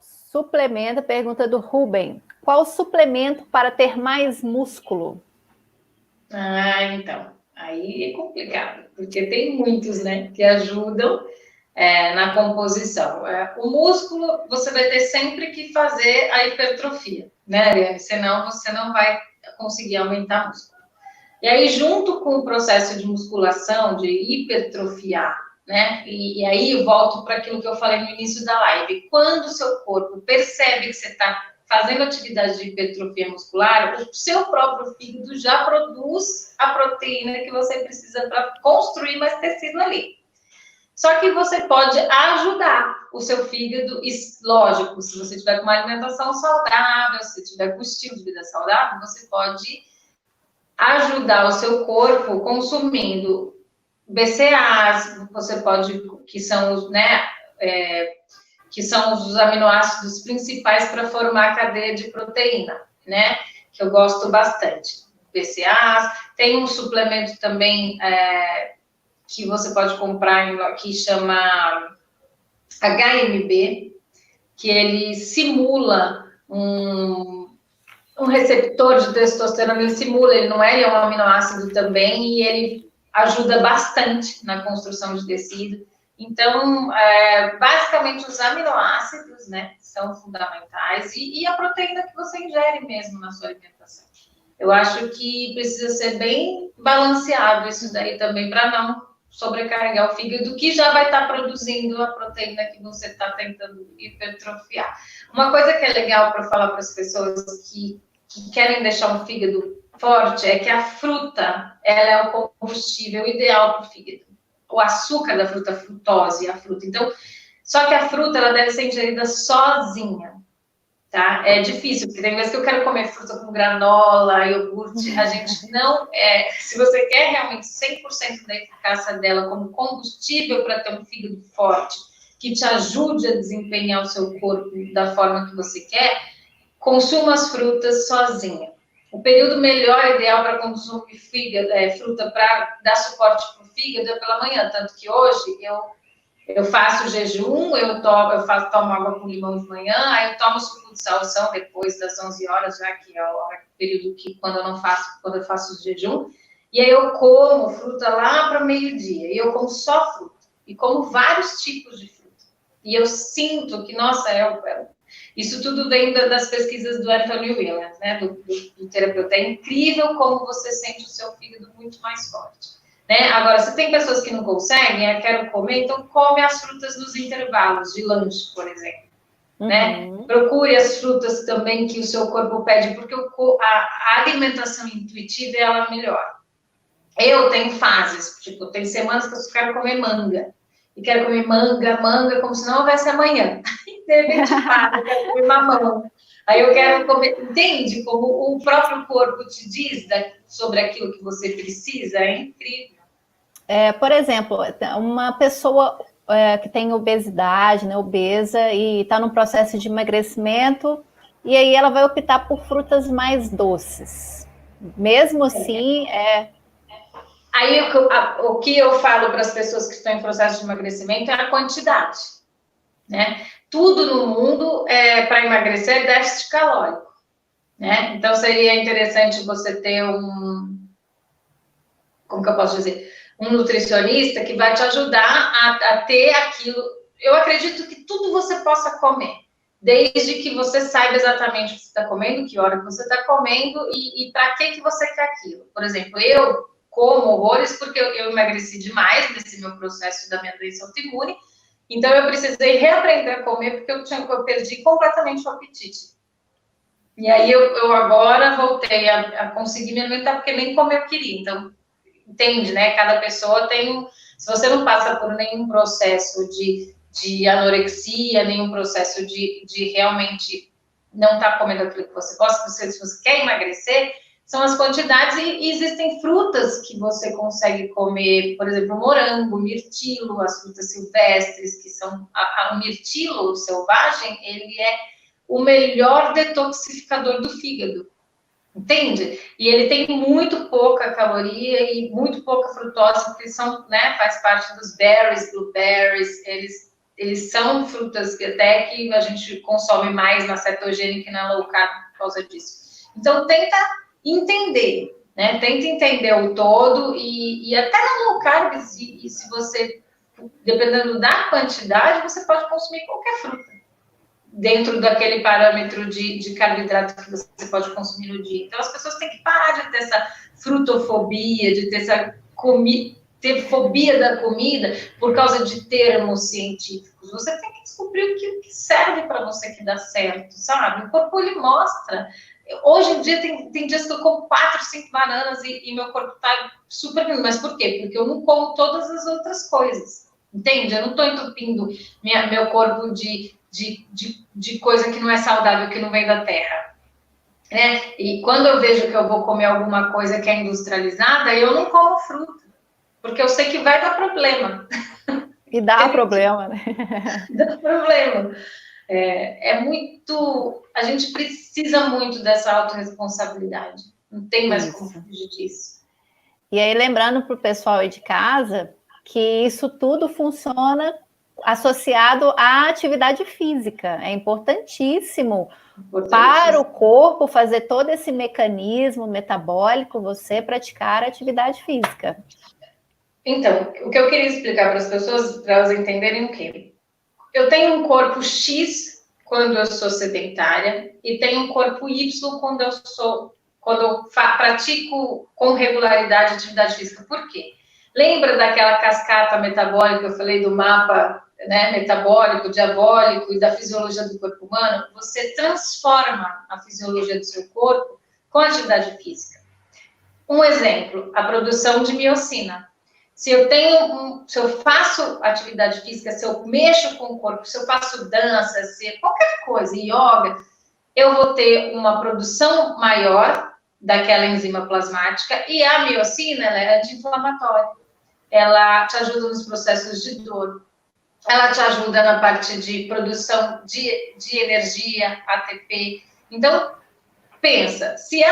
suplemento, pergunta do Ruben, qual suplemento para ter mais músculo? Então, aí é complicado, porque tem muitos, né, que ajudam na composição. O músculo, você vai ter sempre que fazer a hipertrofia, né, Ariane? Senão você não vai conseguir aumentar músculo. E aí, junto com o processo de musculação, de hipertrofiar, né, e aí eu volto para aquilo que eu falei no início da live. Quando o seu corpo percebe que você está fazendo atividade de hipertrofia muscular, o seu próprio fígado já produz a proteína que você precisa para construir mais tecido ali. Só que você pode ajudar o seu fígado, e lógico, se você tiver com uma alimentação saudável, se tiver com um estilo de vida saudável, você pode ajudar o seu corpo consumindo BCAAs, você pode, que são os, né, que são os aminoácidos principais para formar a cadeia de proteína, né? Que eu gosto bastante. BCAAs, tem um suplemento também que você pode comprar, que chama HMB, que ele simula um receptor de testosterona, ele não é, ele é um aminoácido também, e ele ajuda bastante na construção de tecido. Então, basicamente, os aminoácidos, né, são fundamentais, e a proteína que você ingere mesmo na sua alimentação. Eu acho que precisa ser bem balanceado isso daí também, para não sobrecarregar o fígado, que já vai estar produzindo a proteína que você está tentando hipertrofiar. Uma coisa que é legal para falar para as pessoas que querem deixar um fígado forte é que a fruta, ela é o combustível ideal para o fígado. O açúcar da fruta, a frutose, a fruta. Então, só que a fruta, ela deve ser ingerida sozinha, tá? É difícil, porque tem vezes que eu quero comer fruta com granola, iogurte, a gente não... se você quer realmente 100% da eficácia dela como combustível para ter um fígado forte, que te ajude a desempenhar o seu corpo da forma que você quer, consuma as frutas sozinha. O período melhor, ideal para consumir fruta para dar suporte para o fígado é pela manhã, tanto que hoje eu faço jejum, tomo água com limão de manhã, aí eu tomo suco de salsão depois das 11 horas, já que é o período que quando eu faço o jejum, e aí eu como fruta lá para meio-dia, e eu como só fruta, e como vários tipos de fruta. E eu sinto que, nossa, isso tudo vem das pesquisas do Anthony Williams, né, do terapeuta. É incrível como você sente o seu fígado muito mais forte. Né? Agora, se tem pessoas que não conseguem, quero comer, então come as frutas nos intervalos de lanche, por exemplo. Né? Procure as frutas também que o seu corpo pede, porque a alimentação intuitiva ela melhora. Eu tenho fases, tipo, tem semanas que eu só quero comer manga. E quero comer manga, como se não houvesse amanhã. De repente, eu quero comer mamão. Aí eu quero comer... Entende como o próprio corpo te diz sobre aquilo que você precisa? É incrível. Por exemplo, uma pessoa que tem obesidade, né, obesa, e está num processo de emagrecimento, e aí ela vai optar por frutas mais doces. Mesmo assim, Aí o que eu falo para as pessoas que estão em processo de emagrecimento é a quantidade, né? Tudo no mundo para emagrecer é déficit calórico, né? Então seria interessante você ter como que eu posso dizer? Um nutricionista que vai te ajudar a ter aquilo. Eu acredito que tudo você possa comer, desde que você saiba exatamente o que você está comendo, que hora que você está comendo e para que você quer aquilo. Por exemplo, eu como horrores porque eu emagreci demais nesse meu processo da minha doença autoimune, então eu precisei reaprender a comer porque eu perdi completamente o apetite. E aí eu agora voltei a conseguir me alimentar, porque nem como eu queria. Então, entende, né? Cada pessoa tem... Se você não passa por nenhum processo de anorexia, nenhum processo de realmente não estar comendo aquilo que você gosta, se você quer emagrecer, são as quantidades, e existem frutas que você consegue comer, por exemplo, morango, mirtilo, as frutas silvestres, que são... O mirtilo selvagem, ele é o melhor detoxificador do fígado. Entende? E ele tem muito pouca caloria e muito pouca frutose, porque são, né, faz parte dos berries, blueberries, eles são frutas que até que a gente consome mais na cetogênica e na low carb por causa disso. Então, tenta entender, né? Tenta entender o todo e até na low carb, se você, dependendo da quantidade, você pode consumir qualquer fruta dentro daquele parâmetro de carboidrato que você pode consumir no dia. Então, as pessoas têm que parar de ter essa frutofobia, de ter essa ter fobia da comida por causa de termos científicos. Você tem que descobrir o que serve para você, que dá certo, sabe? O corpo, ele mostra. Hoje em dia, tem dias que eu como 4, 5 bananas e meu corpo está super lindo. Mas por quê? Porque eu não como todas as outras coisas. Entende? Eu não estou entupindo meu corpo de coisa que não é saudável, que não vem da terra, né? E quando eu vejo que eu vou comer alguma coisa que é industrializada, eu não como fruta, porque eu sei que vai dar problema. E dá problema, né? Dá problema. É muito... A gente precisa muito dessa autorresponsabilidade. Não tem mais como fugir disso. E aí, lembrando para o pessoal aí de casa, que isso tudo funciona associado à atividade física. É importantíssimo para o corpo fazer todo esse mecanismo metabólico, você praticar atividade física. Então, o que eu queria explicar para as pessoas, para elas entenderem o quê? Eu tenho um corpo X quando eu sou sedentária e tenho um corpo Y quando eu pratico com regularidade atividade física. Por quê? Lembra daquela cascata metabólica que eu falei do mapa, né, metabólico, diabólico e da fisiologia do corpo humano? Você transforma a fisiologia do seu corpo com a atividade física. Um exemplo, a produção de miocina. Se eu faço atividade física, se eu mexo com o corpo, se eu faço dança, se qualquer coisa, yoga, eu vou ter uma produção maior daquela enzima plasmática, e a miocina, ela é anti-inflamatória. Ela te ajuda nos processos de dor, ela te ajuda na parte de produção de energia, ATP. Então, pensa, se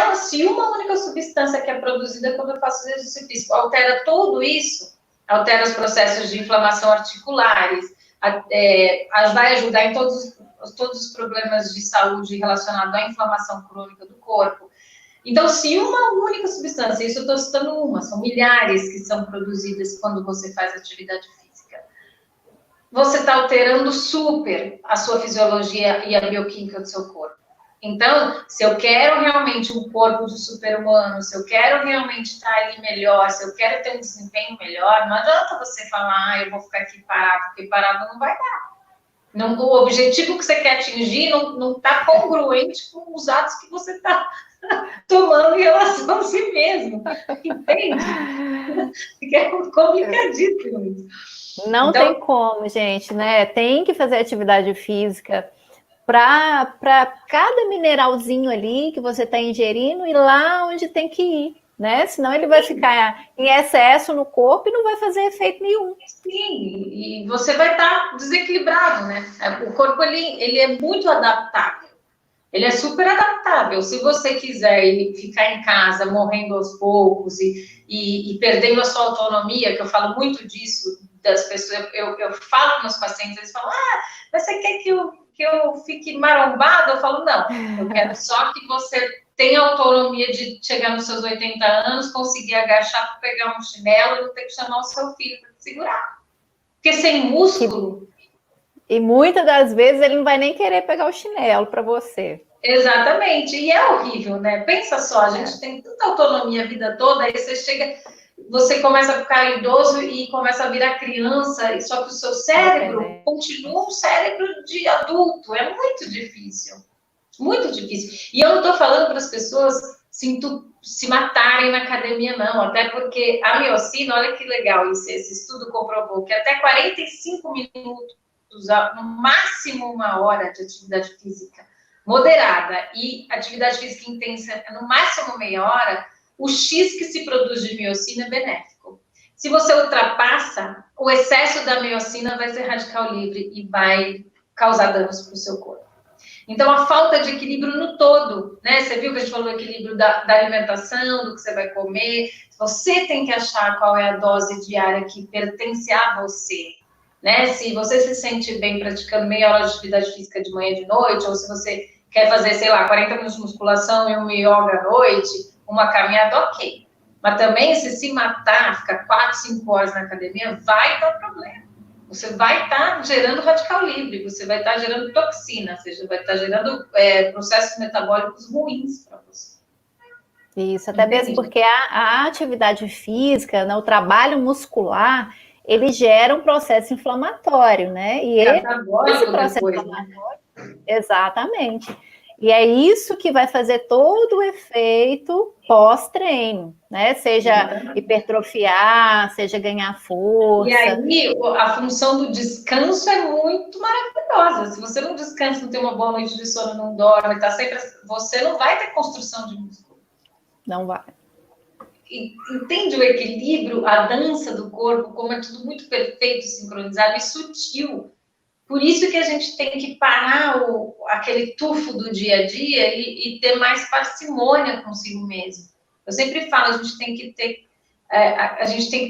uma única substância que é produzida quando eu faço exercício físico altera tudo isso, altera os processos de inflamação articulares, vai ajudar em todos os problemas de saúde relacionados à inflamação crônica do corpo. Então, se uma única substância, isso eu estou citando uma, são milhares que são produzidas quando você faz atividade física, você está alterando super a sua fisiologia e a bioquímica do seu corpo. Então, se eu quero realmente um corpo de super-humano, se eu quero realmente estar ali melhor, se eu quero ter um desempenho melhor, não adianta você falar, eu vou ficar aqui parado, porque parado não vai dar. Não, o objetivo que você quer atingir não está congruente com os atos que você está tomando em relação a si mesmo. Entende? É complicadíssimo isso. Não tem como, gente, né? Tem que fazer atividade física para cada mineralzinho ali que você está ingerindo e lá onde tem que ir, né? Senão ele vai ficar em excesso no corpo e não vai fazer efeito nenhum. Sim, e você vai estar desequilibrado, né? O corpo, ele é muito adaptável. Ele é super adaptável. Se você quiser ficar em casa morrendo aos poucos e perdendo a sua autonomia, que eu falo muito disso das pessoas, eu falo com meus pacientes, eles falam, mas você quer que eu fique marombada? Eu falo, não, eu quero só que você tenha autonomia de chegar nos seus 80 anos, conseguir agachar para pegar um chinelo e não ter que chamar o seu filho para te segurar. Porque sem músculo... E muitas das vezes ele não vai nem querer pegar o chinelo para você. Exatamente, e é horrível, né? Pensa só, a gente tem tanta autonomia a vida toda, aí você começa a ficar idoso e começa a virar criança, só que o seu cérebro continua um cérebro de adulto, é muito difícil. Muito difícil. E eu não estou falando para as pessoas se matarem na academia, não. Até porque a miocina, olha que legal isso, esse estudo comprovou que até 45 minutos, no máximo 1 hora de atividade física moderada e atividade física intensa, no máximo meia hora, o X que se produz de miocina é benéfico. Se você ultrapassa, o excesso da miocina vai ser radical livre e vai causar danos para o seu corpo. Então, a falta de equilíbrio no todo, né? Você viu que a gente falou do equilíbrio da alimentação, do que você vai comer. Você tem que achar qual é a dose diária que pertence a você, né? Se você se sente bem praticando meia hora de atividade física de manhã e de noite, ou se você quer fazer, sei lá, 40 minutos de musculação e um yoga à noite, uma caminhada, ok. Mas também, se matar, ficar 4, 5 horas na academia, vai dar problema. Você vai estar gerando radical livre, você vai estar gerando toxina, ou seja, vai estar gerando processos metabólicos ruins para você. Isso, até mesmo porque a atividade física, né, o trabalho muscular, ele gera um processo inflamatório, né? E esse processo inflamatório, exatamente. E é isso que vai fazer todo o efeito pós-treino, né? Seja hipertrofiar, seja ganhar força. E aí, a função do descanso é muito maravilhosa. Se você não descansa, não tem uma boa noite de sono, não dorme, tá sempre... Você não vai ter construção de músculo. Não vai. Entende o equilíbrio, a dança do corpo, como é tudo muito perfeito, sincronizado e sutil. Por isso que a gente tem que parar aquele tufo do dia a dia e ter mais parcimônia consigo mesmo. Eu sempre falo, a gente tem que ter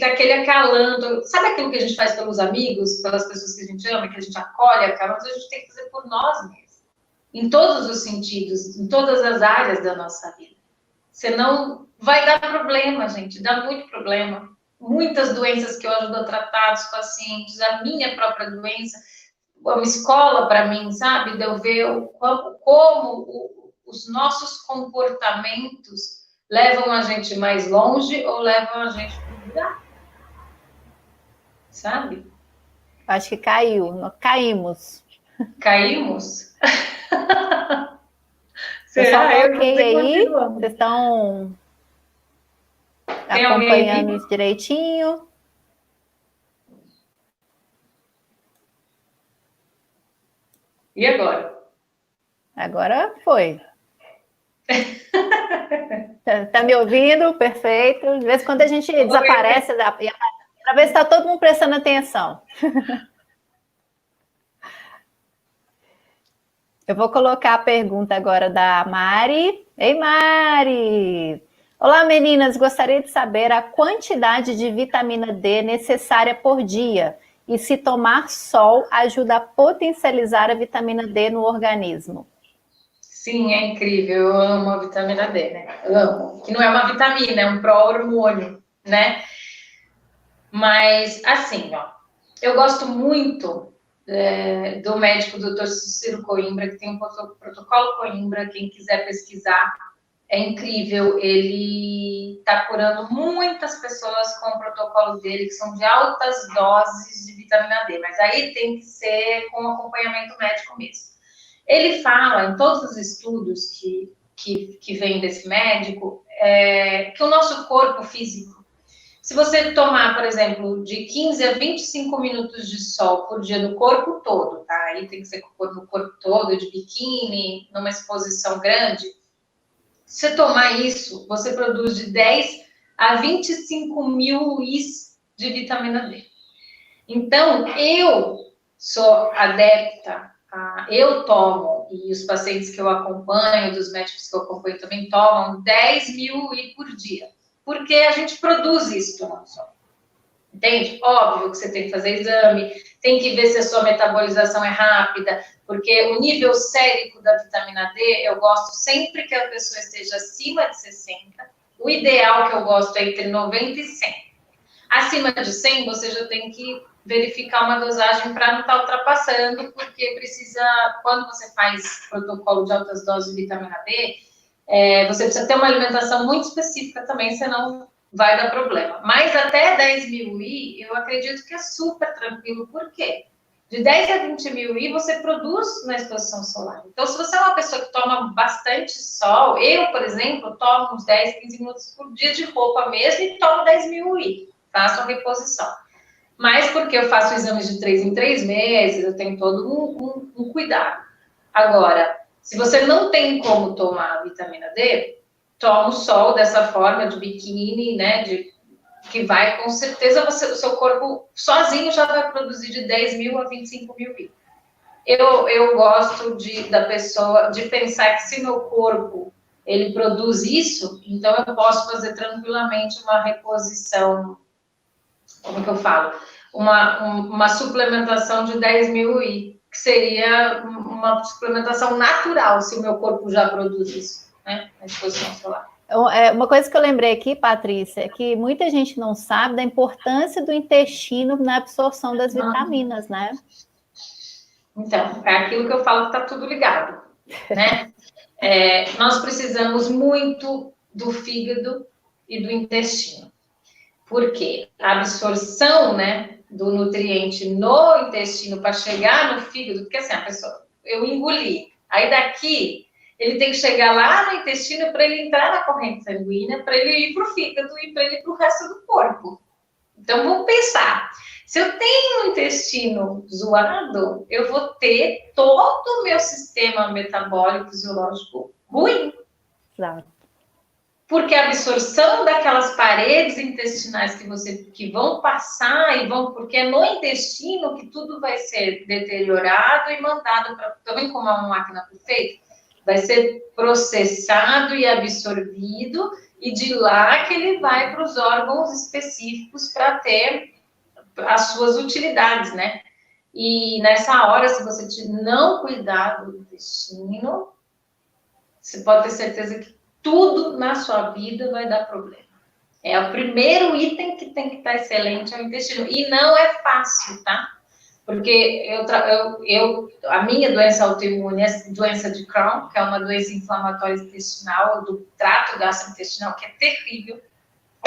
aquele acalanto. Sabe aquilo que a gente faz pelos amigos, pelas pessoas que a gente ama, que a gente acolhe, acalanta? A gente tem que fazer por nós mesmos. Em todos os sentidos, em todas as áreas da nossa vida. Senão vai dar problema, gente. Dá muito problema. Muitas doenças que eu ajudo a tratar dos pacientes, a minha própria doença, uma escola para mim, sabe? De eu ver como os nossos comportamentos levam a gente mais longe ou levam a gente para o buraco. Sabe? Acho que caiu. Nós caímos. Caímos? Será? Eu coloquei aí. Vocês estão acompanhando isso direitinho? E agora? Agora foi. Tá me ouvindo? Perfeito. De vez em quando a gente desaparece, para ver se está todo mundo prestando atenção. Eu vou colocar a pergunta agora da Mari. Ei, Mari! Olá, meninas. Gostaria de saber a quantidade de vitamina D necessária por dia e se tomar sol ajuda a potencializar a vitamina D no organismo. Sim, é incrível. Eu amo a vitamina D, né? Eu amo. Que não é uma vitamina, é um pró-hormônio, né? Mas, assim, ó, eu gosto muito do médico Dr. Cícero Coimbra, que tem um protocolo Coimbra, quem quiser pesquisar, é incrível. Ele está curando muitas pessoas com o protocolo dele, que são de altas doses de vitamina D, mas aí tem que ser com acompanhamento médico mesmo. Ele fala, em todos os estudos que vem desse médico, que o nosso corpo físico, se você tomar, por exemplo, de 15 a 25 minutos de sol por dia no corpo todo, tá? Aí tem que ser no corpo todo, de biquíni, numa exposição grande. Se você tomar isso, você produz de 10 a 25 mil IS de vitamina D. Então, eu sou adepta, eu tomo, e os pacientes que eu acompanho, dos médicos que eu acompanho também tomam 10 mil I por dia. Porque a gente produz isso tomando sol. Entende? Óbvio que você tem que fazer exame, tem que ver se a sua metabolização é rápida, porque o nível sérico da vitamina D, eu gosto sempre que a pessoa esteja acima de 60. O ideal que eu gosto é entre 90 e 100. Acima de 100, você já tem que verificar uma dosagem para não estar ultrapassando, porque precisa, quando você faz protocolo de altas doses de vitamina D, você precisa ter uma alimentação muito específica também, senão vai dar problema. Mas até 10 mil I, eu acredito que é super tranquilo. Por quê? De 10 a 20 mil I você produz na exposição solar. Então, se você é uma pessoa que toma bastante sol, eu, por exemplo, tomo uns 10, 15 minutos por dia de roupa mesmo e tomo 10 mil I, faço a reposição. Mas porque eu faço exames de 3 em 3 meses, eu tenho todo um cuidado. Agora, se você não tem como tomar vitamina D, toma o sol dessa forma de biquíni, né, que vai, com certeza, o seu corpo sozinho já vai produzir de 10 mil a 25 mil I. Eu gosto da pessoa, de pensar que se meu corpo, ele produz isso, então eu posso fazer tranquilamente uma reposição, como que eu falo? Uma suplementação de 10 mil I, que seria uma suplementação natural, se o meu corpo já produz isso, né, na exposição solar. Uma coisa que eu lembrei aqui, Patrícia, é que muita gente não sabe da importância do intestino na absorção das vitaminas, né? Então, é aquilo que eu falo que está tudo ligado, né? Nós precisamos muito do fígado e do intestino. Por quê? A absorção, né, do nutriente no intestino para chegar no fígado, porque assim, a pessoa, eu engoli, aí daqui ele tem que chegar lá no intestino para ele entrar na corrente sanguínea, para ele ir para o fígado e para ele ir para o resto do corpo. Então, vamos pensar. Se eu tenho um intestino zoado, eu vou ter todo o meu sistema metabólico, fisiológico ruim. Exato. Porque a absorção daquelas paredes intestinais que vão passar e vão, porque é no intestino que tudo vai ser deteriorado e mandado para, também como é uma máquina perfeita, vai ser processado e absorvido, e de lá que ele vai para os órgãos específicos para ter as suas utilidades, né? E nessa hora, se você não cuidar do intestino, você pode ter certeza que tudo na sua vida vai dar problema. É o primeiro item que tem que estar excelente, é o intestino. E não é fácil, tá? Porque a minha doença autoimune é doença de Crohn, que é uma doença inflamatória intestinal, do trato gastrointestinal, que é terrível.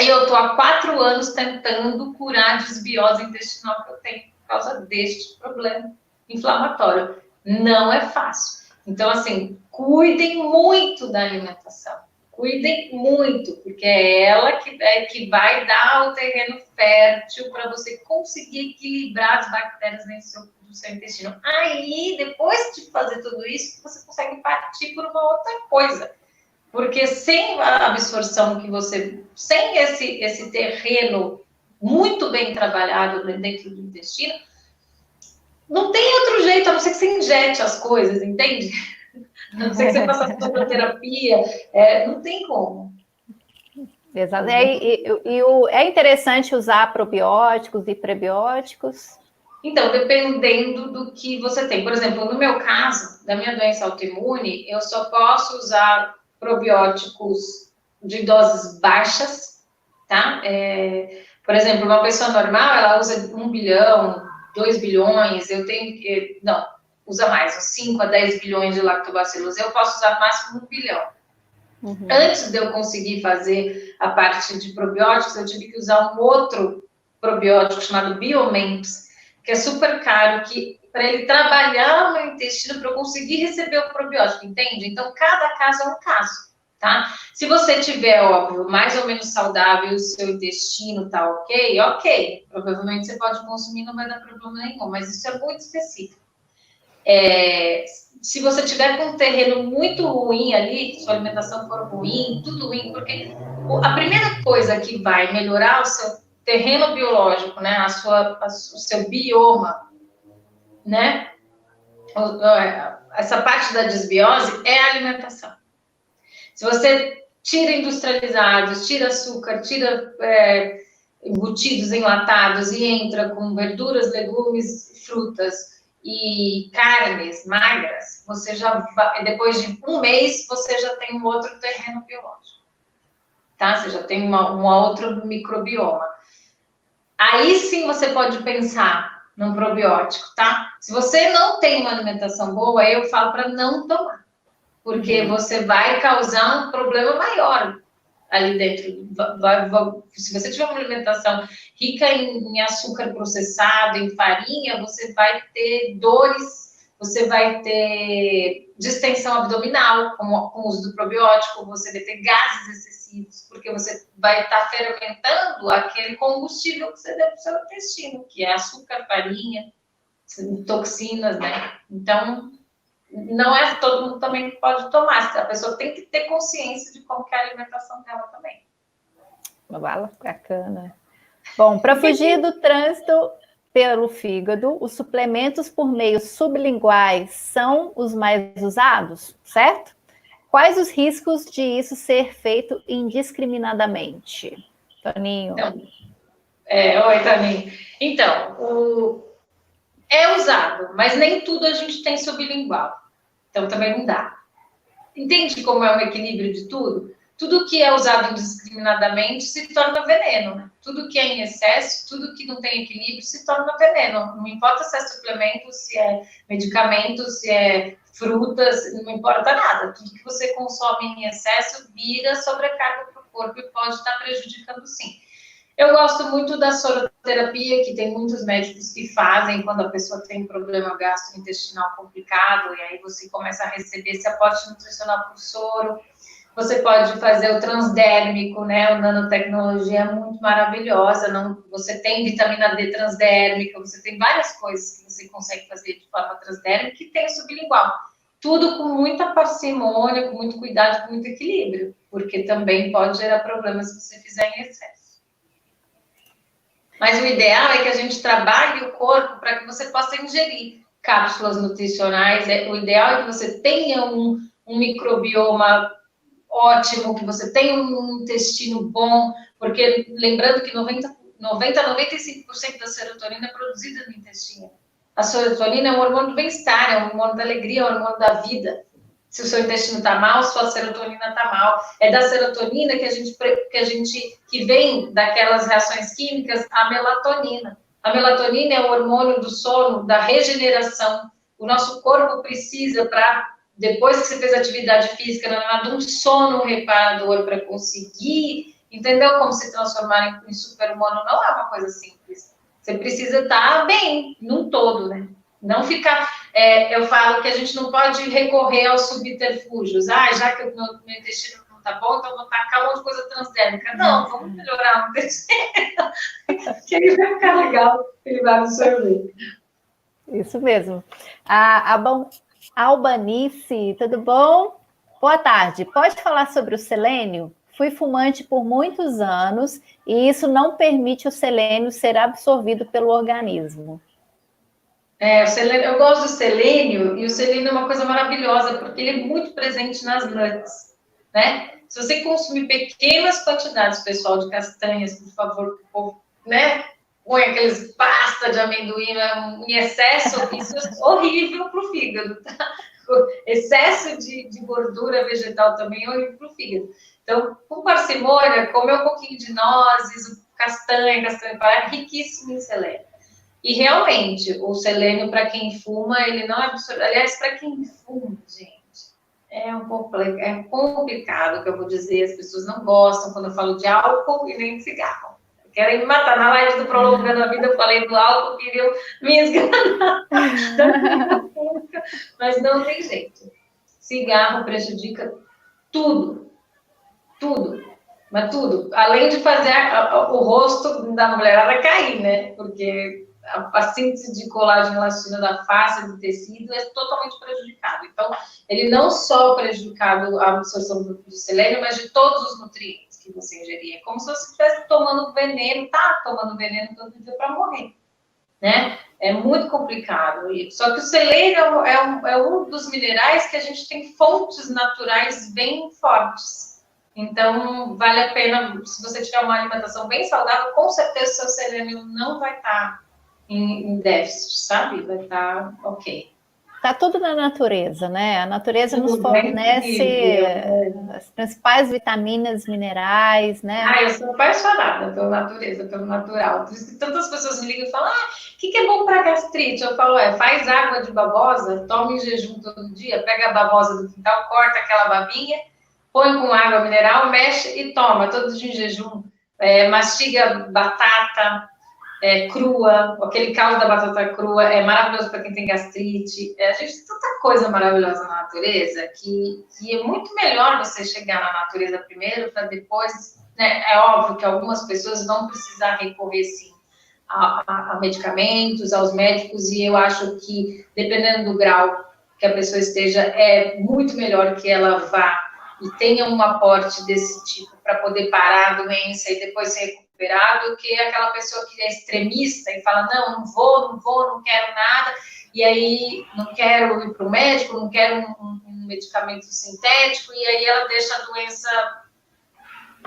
E eu estou há 4 anos tentando curar a desbiose intestinal que eu tenho por causa deste problema inflamatório. Não é fácil. Então, assim, cuidem muito da alimentação. Cuidem muito, porque é ela que vai dar o terreno fértil para você conseguir equilibrar as bactérias dentro do seu intestino. Aí, depois de fazer tudo isso, você consegue partir por uma outra coisa. Porque sem a absorção sem esse terreno muito bem trabalhado dentro do intestino, não tem outro jeito, a não ser que você injete as coisas, entende? A não ser que você faça fitoterapia, não tem como. Exato. É interessante usar probióticos e prebióticos? Então, dependendo do que você tem. Por exemplo, no meu caso, da minha doença autoimune, eu só posso usar probióticos de doses baixas, tá? Por exemplo, uma pessoa normal, ela usa 1 bilhão, 2 bilhões, usa mais, 5 a 10 bilhões de lactobacilos, eu posso usar no máximo 1 bilhão. Uhum. Antes de eu conseguir fazer a parte de probióticos, eu tive que usar um outro probiótico chamado Biomemps, que é super caro, para ele trabalhar o meu intestino para eu conseguir receber o probiótico, entende? Então, cada caso é um caso, tá? Se você tiver, óbvio, mais ou menos saudável e o seu intestino tá ok, provavelmente você pode consumir, não vai dar problema nenhum, mas isso é muito específico. Se você tiver com um terreno muito ruim ali, sua alimentação for ruim, tudo ruim, porque a primeira coisa que vai melhorar o seu terreno biológico, né, o seu bioma, né, essa parte da desbiose é a alimentação. Se você tira industrializados, tira açúcar, tira embutidos enlatados e entra com verduras, legumes, frutas e carnes magras, você já vai, depois de 1 mês, você já tem um outro terreno biológico, tá? Você já tem um outro microbioma. Aí sim você pode pensar num probiótico, tá? Se você não tem uma alimentação boa, eu falo para não tomar, porque você vai causar um problema maior. ali dentro. Se você tiver uma alimentação rica em açúcar processado, em farinha, você vai ter dores, você vai ter distensão abdominal com o uso do probiótico, você vai ter gases excessivos, porque você vai estar fermentando aquele combustível que você deu para o seu intestino, que é açúcar, farinha, toxinas, né? Então, não é todo mundo também que pode tomar. A pessoa tem que ter consciência de como que é a alimentação dela também. Bacana. Bom, para fugir do trânsito pelo fígado, os suplementos por meios sublinguais são os mais usados, certo? Quais os riscos de isso ser feito indiscriminadamente? Toninho. Oi, Toninho. Então, é usado, mas nem tudo a gente tem sublingual. Então, também não dá. Entende como é um equilíbrio de tudo? Tudo que é usado indiscriminadamente se torna veneno, né? Tudo que é em excesso, tudo que não tem equilíbrio se torna veneno. Não importa se é suplemento, se é medicamento, se é frutas, não importa nada. Tudo que você consome em excesso vira sobrecarga para o corpo e pode estar prejudicando sim. Eu gosto muito da soroterapia, que tem muitos médicos que fazem quando a pessoa tem um problema gastrointestinal complicado, e aí você começa a receber esse aporte nutricional por soro. Você pode fazer o transdérmico, né? A nanotecnologia é muito maravilhosa. Você tem vitamina D transdérmica, você tem várias coisas que você consegue fazer de forma transdérmica e tem sublingual. Tudo com muita parcimônia, com muito cuidado, com muito equilíbrio, porque também pode gerar problemas se você fizer em excesso. Mas o ideal é que a gente trabalhe o corpo para que você possa ingerir cápsulas nutricionais. O ideal é que você tenha um microbioma ótimo, que você tenha um intestino bom, porque lembrando que 95% da serotonina é produzida no intestino. A serotonina é um hormônio do bem-estar, é um hormônio da alegria, é um hormônio da vida. Se o seu intestino está mal, sua serotonina está mal. É da serotonina que vem daquelas reações químicas a melatonina. A melatonina é o hormônio do sono, da regeneração. O nosso corpo precisa depois que você fez atividade física, de um sono reparador para conseguir, entendeu? Como se transformar em super-humano não é uma coisa simples. Você precisa estar bem, num todo, né? Não ficar... eu falo que a gente não pode recorrer aos subterfúgios. Já que o meu intestino não tá bom, então eu vou tacar um monte de coisa transdérmica. Não, vamos melhorar o intestino. Que ele vai ficar legal, ele vai absorver. Isso mesmo. Albanice, tudo bom? Boa tarde. Pode falar sobre o selênio? Fui fumante por muitos anos e isso não permite o selênio ser absorvido pelo organismo. Eu gosto do selênio, e o selênio é uma coisa maravilhosa, porque ele é muito presente nas nuts, né? Se você consumir pequenas quantidades, pessoal, de castanhas, por favor, né? Põe aqueles pasta de amendoim em excesso, isso é horrível para o fígado, tá? Excesso de gordura vegetal também é horrível para o fígado. Então, com parcimônia, comer um pouquinho de nozes, castanha para riquíssimo em selênio. E realmente, o selênio, para quem fuma, ele não é absorvido. Aliás, para quem fuma, gente, é complicado, que eu vou dizer. As pessoas não gostam quando eu falo de álcool e nem de cigarro. Querem me matar. Na live do Prolongando a Vida, eu falei do álcool, queriam me esganar. Mas não tem jeito. Cigarro prejudica tudo. Tudo. Mas tudo. Além de fazer o rosto da mulherada cair, né? Porque a síntese de colágeno e elastina da face, do tecido, é totalmente prejudicado. Então, ele não só prejudicado a absorção do selênio, mas de todos os nutrientes que você ingerir. É como se você estivesse tomando veneno, tomando veneno todo dia para morrer, né? É muito complicado. Só que o selênio é um dos minerais que a gente tem fontes naturais bem fortes. Então, vale a pena, se você tiver uma alimentação bem saudável, com certeza o seu selênio não vai estar em déficit, sabe? Vai estar ok. Está tudo na natureza, né? A natureza nos fornece as principais vitaminas, minerais, né? Eu sou apaixonada pela natureza, pelo natural. Por isso que tantas pessoas me ligam e falam, o que é bom para gastrite? Eu falo, faz água de babosa, toma em jejum todo dia, pega a babosa do quintal, corta aquela babinha, põe com água mineral, mexe e toma, todo dia em jejum. Mastiga batata crua, aquele caldo da batata crua é maravilhoso para quem tem gastrite. A gente tem tanta coisa maravilhosa na natureza que é muito melhor você chegar na natureza primeiro para depois, né? É óbvio que algumas pessoas vão precisar recorrer, sim, a medicamentos, aos médicos, e eu acho que, dependendo do grau que a pessoa esteja, é muito melhor que ela vá e tenha um aporte desse tipo para poder parar a doença e depois se recuperar, do que aquela pessoa que é extremista e fala, não vou, não quero nada, e aí não quero ir para o médico, não quero um medicamento sintético, e aí ela deixa a doença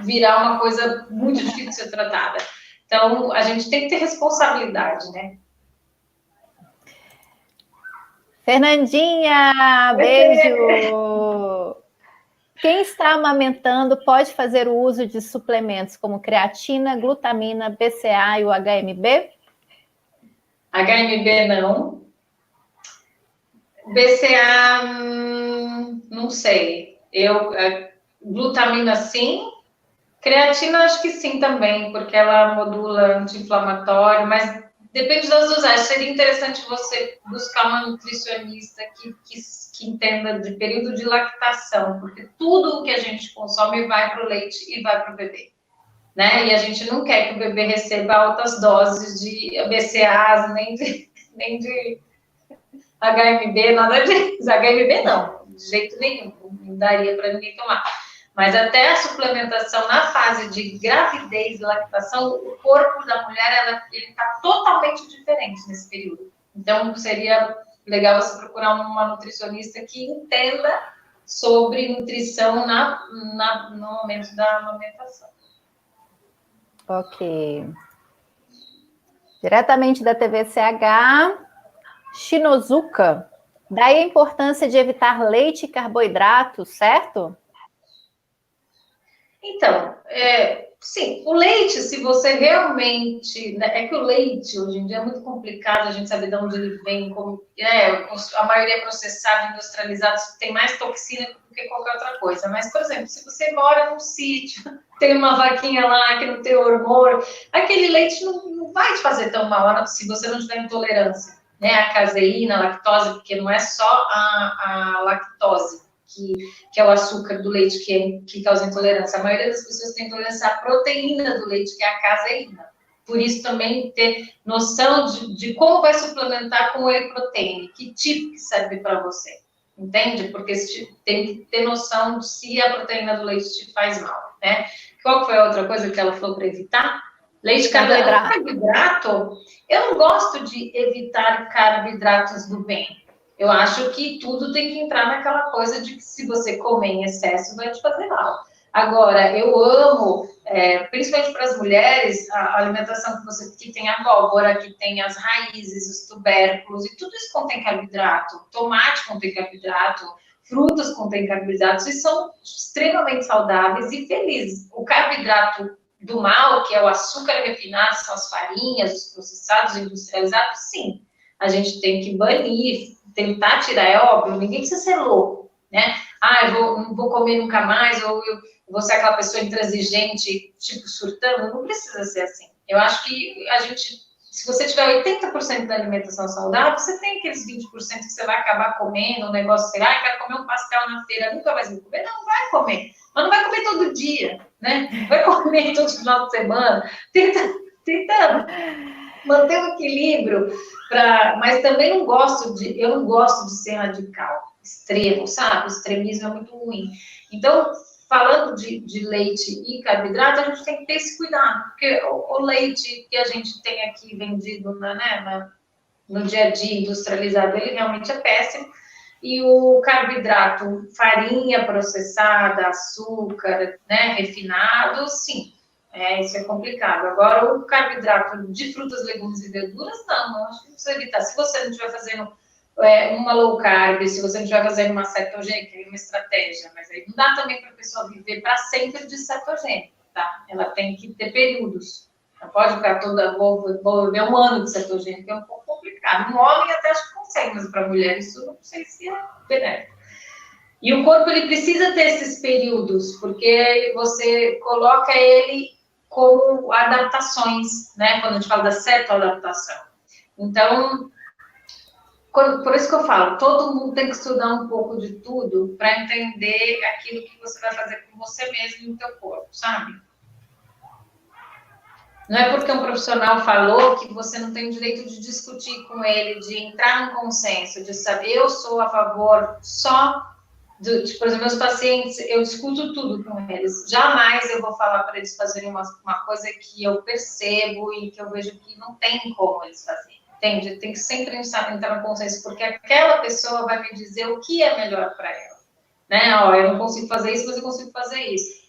virar uma coisa muito difícil de ser tratada. Então, a gente tem que ter responsabilidade, né? Fernandinha, beijo! Quem está amamentando pode fazer o uso de suplementos como creatina, glutamina, BCA e o HMB? HMB não. BCA, não sei. Glutamina sim. Creatina acho que sim também, porque ela modula anti-inflamatório, mas depende das dosagens. Seria interessante você buscar uma nutricionista que entenda de período de lactação, porque tudo o que a gente consome vai para o leite e vai para o bebê, né? E a gente não quer que o bebê receba altas doses de BCAAs, nem de HMB, nada disso. HMB não, de jeito nenhum, não daria para ninguém tomar. Mas até a suplementação na fase de gravidez e lactação, o corpo da mulher ele está totalmente diferente nesse período. Então, seria legal você procurar uma nutricionista que entenda sobre nutrição no momento da amamentação. Ok. Diretamente da TVCH, Shinozuka. Daí a importância de evitar leite e carboidratos, certo? Então, sim, o leite, se você realmente... Né, é que o leite, hoje em dia, é muito complicado a gente saber de onde ele vem, a maioria é processado, industrializado, tem mais toxina do que qualquer outra coisa. Mas, por exemplo, se você mora num sítio, tem uma vaquinha lá que não tem hormônio, aquele leite não vai te fazer tão mal se você não tiver intolerância, né? A caseína, a lactose, porque não é só a lactose, que é o açúcar do leite que causa intolerância. A maioria das pessoas tem intolerância à proteína do leite, que é a caseína. Por isso, também ter noção de como vai suplementar com o whey protein, que tipo que serve para você, entende? Porque tem que ter noção de se a proteína do leite te faz mal, né? Qual foi a outra coisa que ela falou para evitar? Leite, carboidrato. Eu não gosto de evitar carboidratos do bem. Eu acho que tudo tem que entrar naquela coisa de que se você comer em excesso, vai te fazer mal. Agora, eu amo, principalmente para as mulheres, a alimentação que tem a abóbora, que tem as raízes, os tubérculos, e tudo isso contém carboidrato. Tomate contém carboidrato, frutas contêm carboidratos, e são extremamente saudáveis e felizes. O carboidrato do mal, que é o açúcar refinado, são as farinhas, os processados, industrializados, sim. A gente tem que banir, tentar tirar, é óbvio, ninguém precisa ser louco, né? Eu não vou comer nunca mais, ou eu vou ser aquela pessoa intransigente, tipo, surtando, não precisa ser assim. Eu acho que a gente, se você tiver 80% da alimentação saudável, você tem aqueles 20% que você vai acabar comendo, um negócio, quero comer um pastel na feira, nunca mais vou comer. Não, vai comer, mas não vai comer todo dia, né? Vai comer todo final de semana, tenta manter o equilíbrio, mas também eu não gosto de ser radical, extremo, sabe? O extremismo é muito ruim. Então, falando de leite e carboidrato, a gente tem que ter esse cuidado, porque o leite que a gente tem aqui vendido no dia a dia industrializado, ele realmente é péssimo. E o carboidrato, farinha processada, açúcar, né, refinado, sim. Isso é complicado. Agora, o carboidrato de frutas, legumes e verduras, não, acho que precisa evitar. Se você não estiver fazendo uma low carb, se você não estiver fazendo uma cetogênica, é uma estratégia, mas aí não dá também para a pessoa viver para sempre de cetogênica, tá? Ela tem que ter períodos. Não pode ficar vou viver um ano de cetogênica, é um pouco complicado. Um homem até acho que consegue, mas para mulher isso não sei se é benéfico. E o corpo, ele precisa ter esses períodos, porque você coloca ele como adaptações, né? Quando a gente fala da cetoadaptação. Então, por isso que eu falo, todo mundo tem que estudar um pouco de tudo para entender aquilo que você vai fazer com você mesmo e no teu corpo, sabe? Não é porque um profissional falou que você não tem o direito de discutir com ele, de entrar num consenso, de saber, eu sou a favor só tipo, por exemplo, meus pacientes, eu discuto tudo com eles. Jamais eu vou falar para eles fazerem uma coisa que eu percebo e que eu vejo que não tem como eles fazerem. Entende? Tem que sempre entrar no consenso, porque aquela pessoa vai me dizer o que é melhor para ela. Né? Ó, eu não consigo fazer isso, mas eu consigo fazer isso.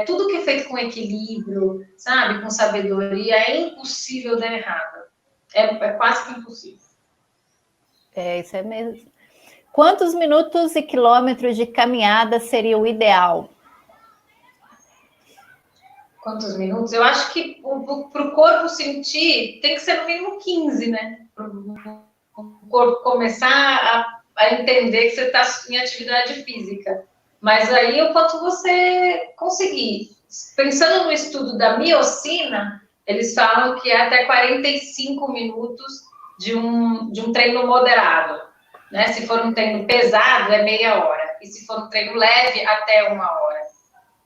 Tudo que é feito com equilíbrio, sabe, com sabedoria, é impossível dar errado. É quase que impossível. Isso é mesmo. Quantos minutos e quilômetros de caminhada seria o ideal? Quantos minutos? Eu acho que para o corpo sentir, tem que ser no mínimo 15, né? Para o corpo começar a entender que você está em atividade física. Mas aí, o quanto você conseguir. Pensando no estudo da miocina, eles falam que é até 45 minutos de um treino moderado. Né? Se for um treino pesado, é meia hora. E se for um treino leve, até 1 hora.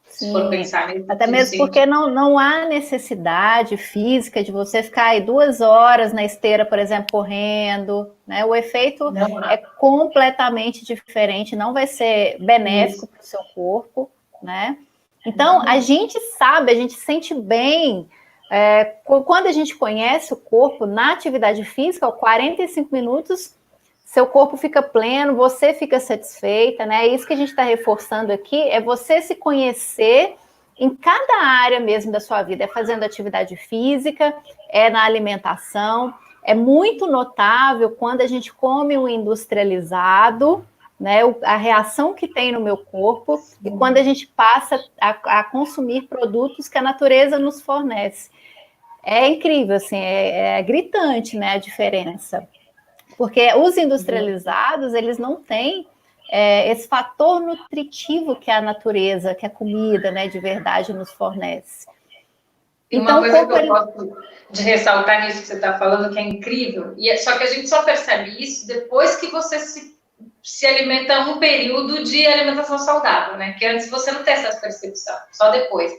Se for pensar nisso, até mesmo porque não há necessidade física de você ficar aí 2 horas na esteira, por exemplo, correndo, né? O efeito é completamente diferente, não vai ser benéfico para o seu corpo, né? Então, a gente sabe, a gente sente bem, quando a gente conhece o corpo na atividade física, 45 minutos, seu corpo fica pleno, você fica satisfeita, né? Isso que a gente está reforçando aqui é você se conhecer em cada área mesmo da sua vida. É fazendo atividade física, é na alimentação. É muito notável quando a gente come o industrializado, né? A reação que tem no meu corpo, e quando a gente passa a consumir produtos que a natureza nos fornece. É incrível, assim, é gritante, né, a diferença. Porque os industrializados, eles não têm esse fator nutritivo que a natureza, que a comida, né, de verdade nos fornece. Tem uma coisa que eu gosto de ressaltar nisso que você está falando, que é incrível, só que a gente só percebe isso depois que você se alimenta um período de alimentação saudável, né? Que antes você não tem essa percepção, só depois.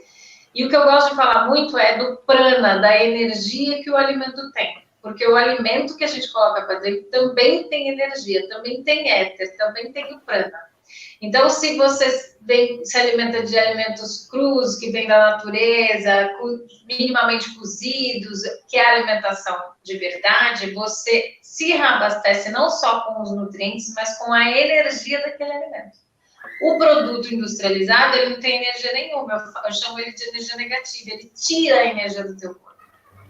E o que eu gosto de falar muito é do prana, da energia que o alimento tem. Porque o alimento que a gente coloca para dentro também tem energia, também tem éter, também tem o prana. Então, se você se alimenta de alimentos crus, que vêm da natureza, minimamente cozidos, que é a alimentação de verdade, você se reabastece não só com os nutrientes, mas com a energia daquele alimento. O produto industrializado, ele não tem energia nenhuma, eu chamo ele de energia negativa, ele tira a energia do teu corpo.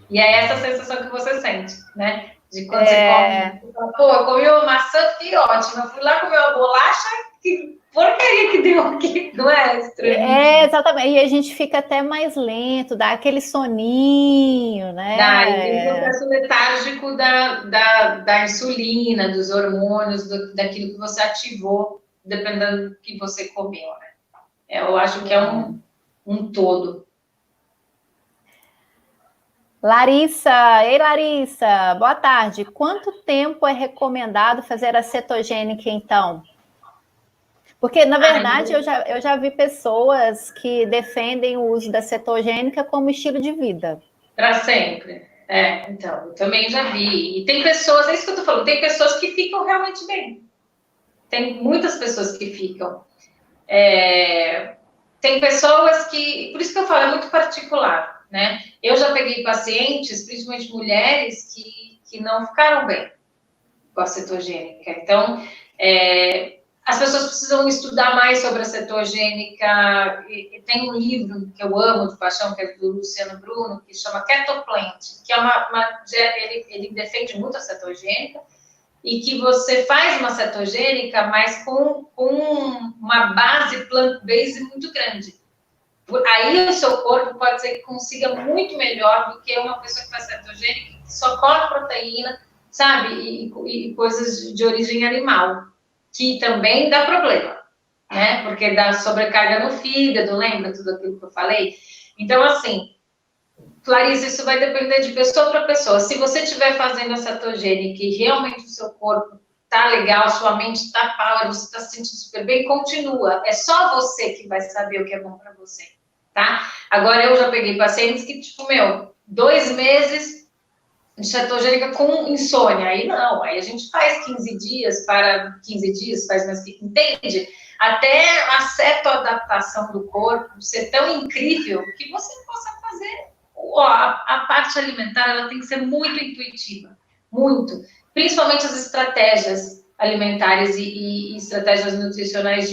E é essa sensação que você sente, né? De quando você come, você fala, pô, eu comi uma maçã, fiquei ótima. Eu fui lá comer uma bolacha, que porcaria que deu aqui, não é estranho? Exatamente. E a gente fica até mais lento, dá aquele soninho, né? Dá, e tem o processo letárgico da insulina, dos hormônios, daquilo que você ativou, dependendo do que você comeu, né? Eu acho que é um todo. Larissa, ei Larissa, boa tarde. Quanto tempo é recomendado fazer a cetogênica, então? Porque, na verdade, eu já vi pessoas que defendem o uso da cetogênica como estilo de vida. Para sempre. Então, eu também já vi. E tem pessoas, é isso que eu tô falando, tem pessoas que ficam realmente bem. Tem muitas pessoas que ficam. Tem pessoas que, por isso que eu falo, é muito particular, né? Eu já peguei pacientes, principalmente mulheres, que não ficaram bem com a cetogênica. Então, as pessoas precisam estudar mais sobre a cetogênica. Tem um livro que eu amo de paixão, que é do Luciano Bruno, que chama Ketoplant, que é ele defende muito a cetogênica, e que você faz uma cetogênica, mas com uma base plant-based muito grande. Aí o seu corpo pode ser que consiga muito melhor do que uma pessoa que faz cetogênica, que só come proteína, sabe? E coisas de origem animal, que também dá problema. né? Porque dá sobrecarga no fígado, lembra tudo aquilo que eu falei? Então, assim, Clarice, isso vai depender de pessoa para pessoa. Se você estiver fazendo a cetogênica e realmente o seu corpo tá legal, sua mente tá power, você está se sentindo super bem, continua. É só você que vai saber o que é bom para você, tá? Agora, eu já peguei pacientes que, tipo, 2 meses de cetogênica com insônia. Aí não, aí a gente faz 15 dias, faz mais que entende, até a cetoadaptação do corpo ser tão incrível que você possa fazer. A parte alimentar, ela tem que ser muito intuitiva, muito. Principalmente as estratégias alimentares e estratégias nutricionais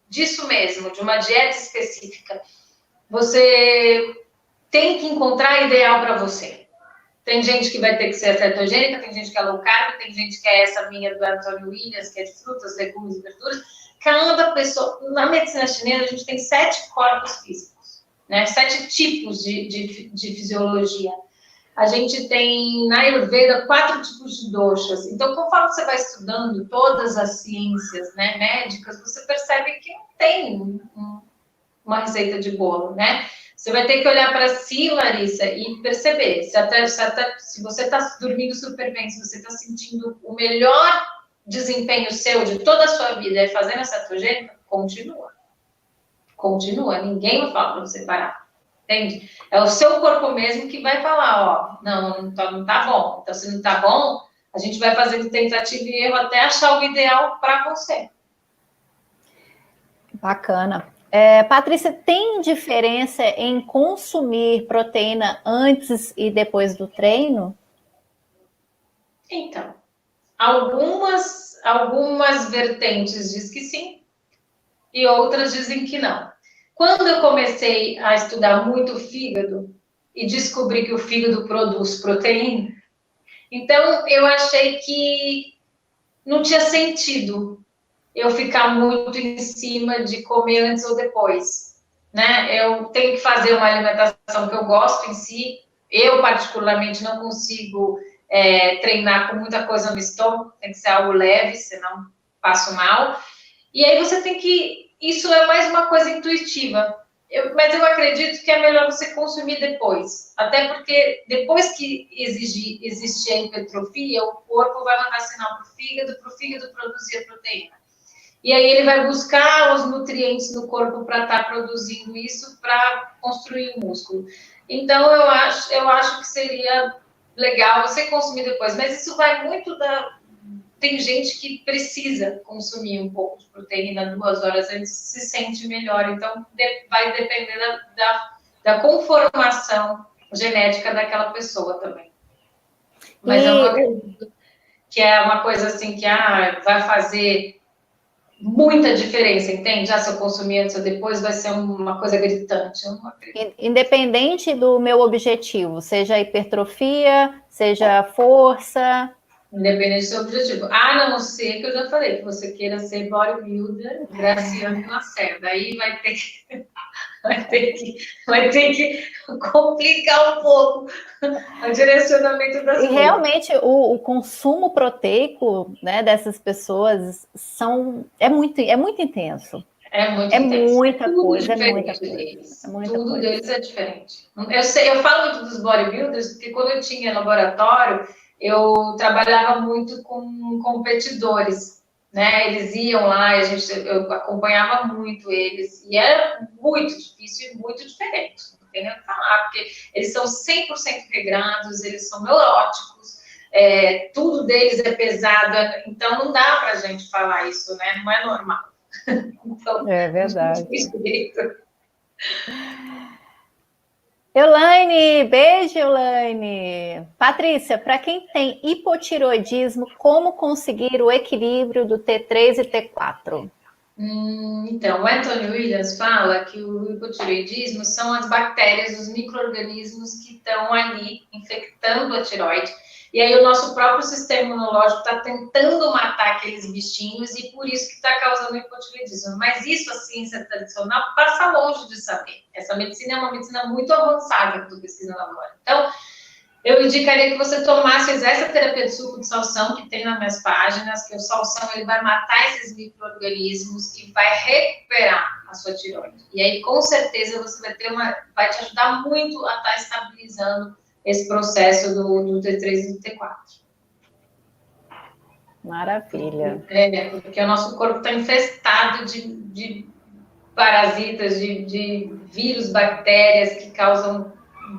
disso mesmo, de uma dieta específica. Você tem que encontrar a ideal para você. Tem gente que vai ter que ser cetogênica, tem gente que é low carb, tem gente que é essa minha do Anthony Williams, que é de frutas, legumes e verduras. Cada pessoa... Na medicina chinesa, a gente tem 7 corpos físicos, né? 7 tipos de fisiologia. A gente tem, na Ayurveda, 4 tipos de doshas. Então, conforme você vai estudando todas as ciências, né, médicas, você percebe que não tem uma receita de bolo, né? Você vai ter que olhar para si, Larissa, e perceber se você está dormindo super bem, se você está sentindo o melhor desempenho seu de toda a sua vida é fazendo a cetogênica, continua. Continua, ninguém vai falar para você parar. Entende? É o seu corpo mesmo que vai falar, ó, não tá bom. Então, se não tá bom, a gente vai fazendo tentativa e erro até achar o ideal para você. Bacana. Patrícia, tem diferença em consumir proteína antes e depois do treino? Então, algumas vertentes diz que sim e outras dizem que não. Quando eu comecei a estudar muito o fígado e descobri que o fígado produz proteína, então eu achei que não tinha sentido eu ficar muito em cima de comer antes ou depois, né? Eu tenho que fazer uma alimentação que eu gosto em si. Eu, particularmente, não consigo treinar com muita coisa no estômago, tem que ser algo leve, senão passo mal. E aí você tem que... Isso é mais uma coisa intuitiva. Mas eu acredito que é melhor você consumir depois. Até porque depois que existe a hipertrofia, o corpo vai mandar sinal para o fígado produzir a proteína. E aí ele vai buscar os nutrientes no corpo para estar produzindo isso para construir o músculo. Então, eu acho que seria legal você consumir depois. Mas isso vai muito da... Tem gente que precisa consumir um pouco de proteína 2 horas antes, se sente melhor. Então, vai depender da conformação genética daquela pessoa também. Mas eu não acredito que é uma coisa assim que vai fazer muita diferença, entende? Se eu consumir antes ou depois, vai ser uma coisa gritante. Eu não acredito. Independente do meu objetivo, seja hipertrofia, seja força... Independente do seu objetivo. A não ser que eu já falei, que você queira ser bodybuilder, Graciane Lacerda. Aí vai ter que complicar um pouco o direcionamento das coisas. E realmente o consumo proteico, né, dessas pessoas é muito intenso. É muito intenso. Muita tudo coisa, diferente é muita deles. coisa. Tudo deles é diferente. Eu falo muito dos bodybuilders, porque quando eu tinha laboratório, eu trabalhava muito com competidores, né? Eles iam lá, eu acompanhava muito eles, e era muito difícil e muito diferente, não tem nem o que falar, porque eles são 100% regrados, eles são neuróticos, tudo deles é pesado, então não dá pra gente falar isso, né? Não é normal. Então, é verdade. Elaine, beijo, Elaine. Patrícia, para quem tem hipotiroidismo, como conseguir o equilíbrio do T3 e T4? Então, o Anthony Williams fala que o hipotiroidismo são as bactérias, os micro-organismos que estão ali infectando a tiroide. E aí o nosso próprio sistema imunológico está tentando matar aqueles bichinhos e por isso que está causando hipotiroidismo. Mas isso a ciência tradicional passa longe de saber. Essa medicina é uma medicina muito avançada que eu estou pesquisando agora. Então, Eu indicaria que você fizesse a terapia de suco de salsão, que tem nas minhas páginas, que o salsão ele vai matar esses micro-organismos e vai recuperar a sua tireoide. E aí, com certeza, você vai te ajudar muito a estar estabilizando esse processo do T3 e do T4. Maravilha. Porque o nosso corpo está infestado de parasitas, de vírus, bactérias que causam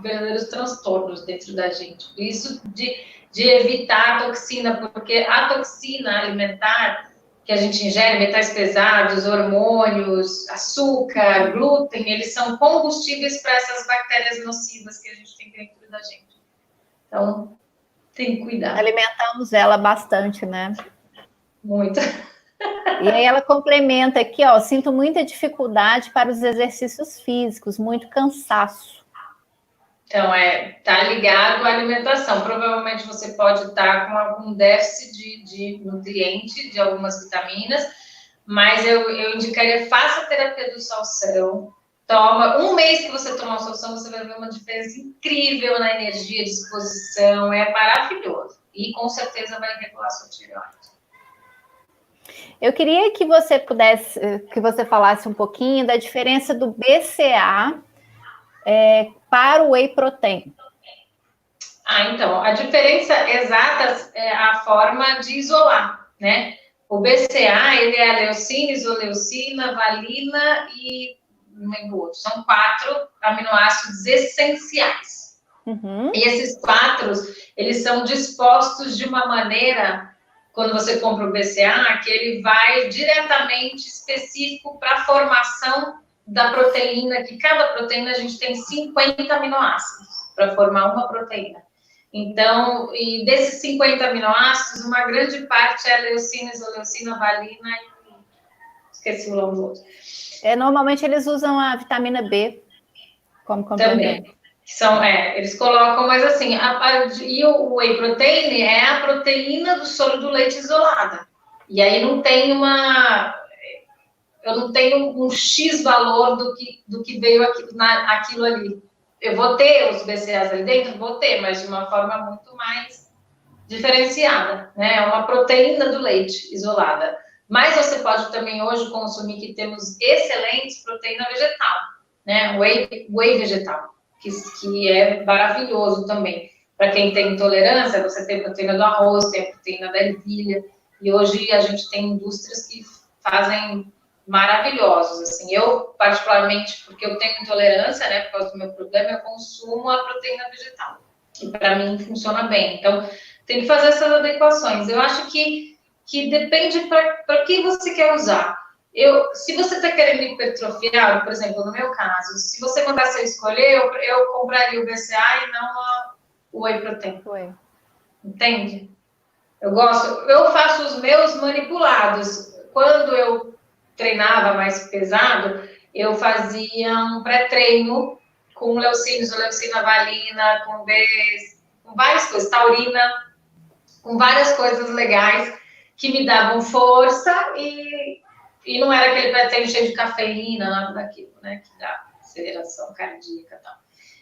verdadeiros transtornos dentro da gente. Isso de evitar a toxina, porque a toxina alimentar que a gente ingere, metais pesados, hormônios, açúcar, glúten, eles são combustíveis para essas bactérias nocivas que a gente tem dentro da gente. Então, tem que cuidar. Alimentamos ela bastante, né? Muito. E aí ela complementa aqui, ó, sinto muita dificuldade para os exercícios físicos, muito cansaço. Então, tá ligado à alimentação. Provavelmente você pode estar com algum déficit de nutriente, de algumas vitaminas, mas eu indicaria, faça a terapia do salsão. Toma, um mês que você tomar o salsão, você vai ver uma diferença incrível na energia, disposição, é maravilhoso. E com certeza vai regular a sua tireoide. Eu queria que você falasse um pouquinho da diferença do BCA para o Whey Protein. Então, a diferença exata é a forma de isolar, né? O BCA, ele é a leucina, isoleucina, valina e não lembro outro. São 4 aminoácidos essenciais. Uhum. E esses 4, eles são dispostos de uma maneira, quando você compra o BCA, que ele vai diretamente específico para a formação da proteína, que cada proteína a gente tem 50 aminoácidos para formar uma proteína. Então, e desses 50 aminoácidos, uma grande parte é leucina, isoleucina, valina e esqueci o nome do outro. Normalmente eles usam a vitamina B como complemento. Também. Eles colocam, mas assim, e o whey protein é a proteína do soro do leite isolada. E aí eu não tenho um X valor do que veio aquilo ali. Eu vou ter os BCAAs ali dentro? Vou ter, mas de uma forma muito mais diferenciada, né? É uma proteína do leite isolada. Mas você pode também hoje consumir, que temos excelentes proteína vegetal, né? Whey vegetal, que é maravilhoso também. Para quem tem intolerância, você tem proteína do arroz, tem proteína da ervilha, e hoje a gente tem indústrias que fazem maravilhosos, assim. Eu, particularmente, porque eu tenho intolerância, né, por causa do meu problema, eu consumo a proteína vegetal, que para mim funciona bem. Então, tem que fazer essas adequações. Eu acho que depende para que você quer usar. Se você está querendo hipertrofiar, por exemplo, no meu caso, se você mandasse eu escolher, eu compraria o BCA e não o Whey Protein. Entende? Eu faço os meus manipulados. Quando eu treinava mais pesado, eu fazia um pré-treino com leucina, isoleucina, valina, com várias coisas, taurina, com várias coisas legais que me davam força e não era aquele pré-treino cheio de cafeína, nada daquilo, né, que dá aceleração cardíaca e tal.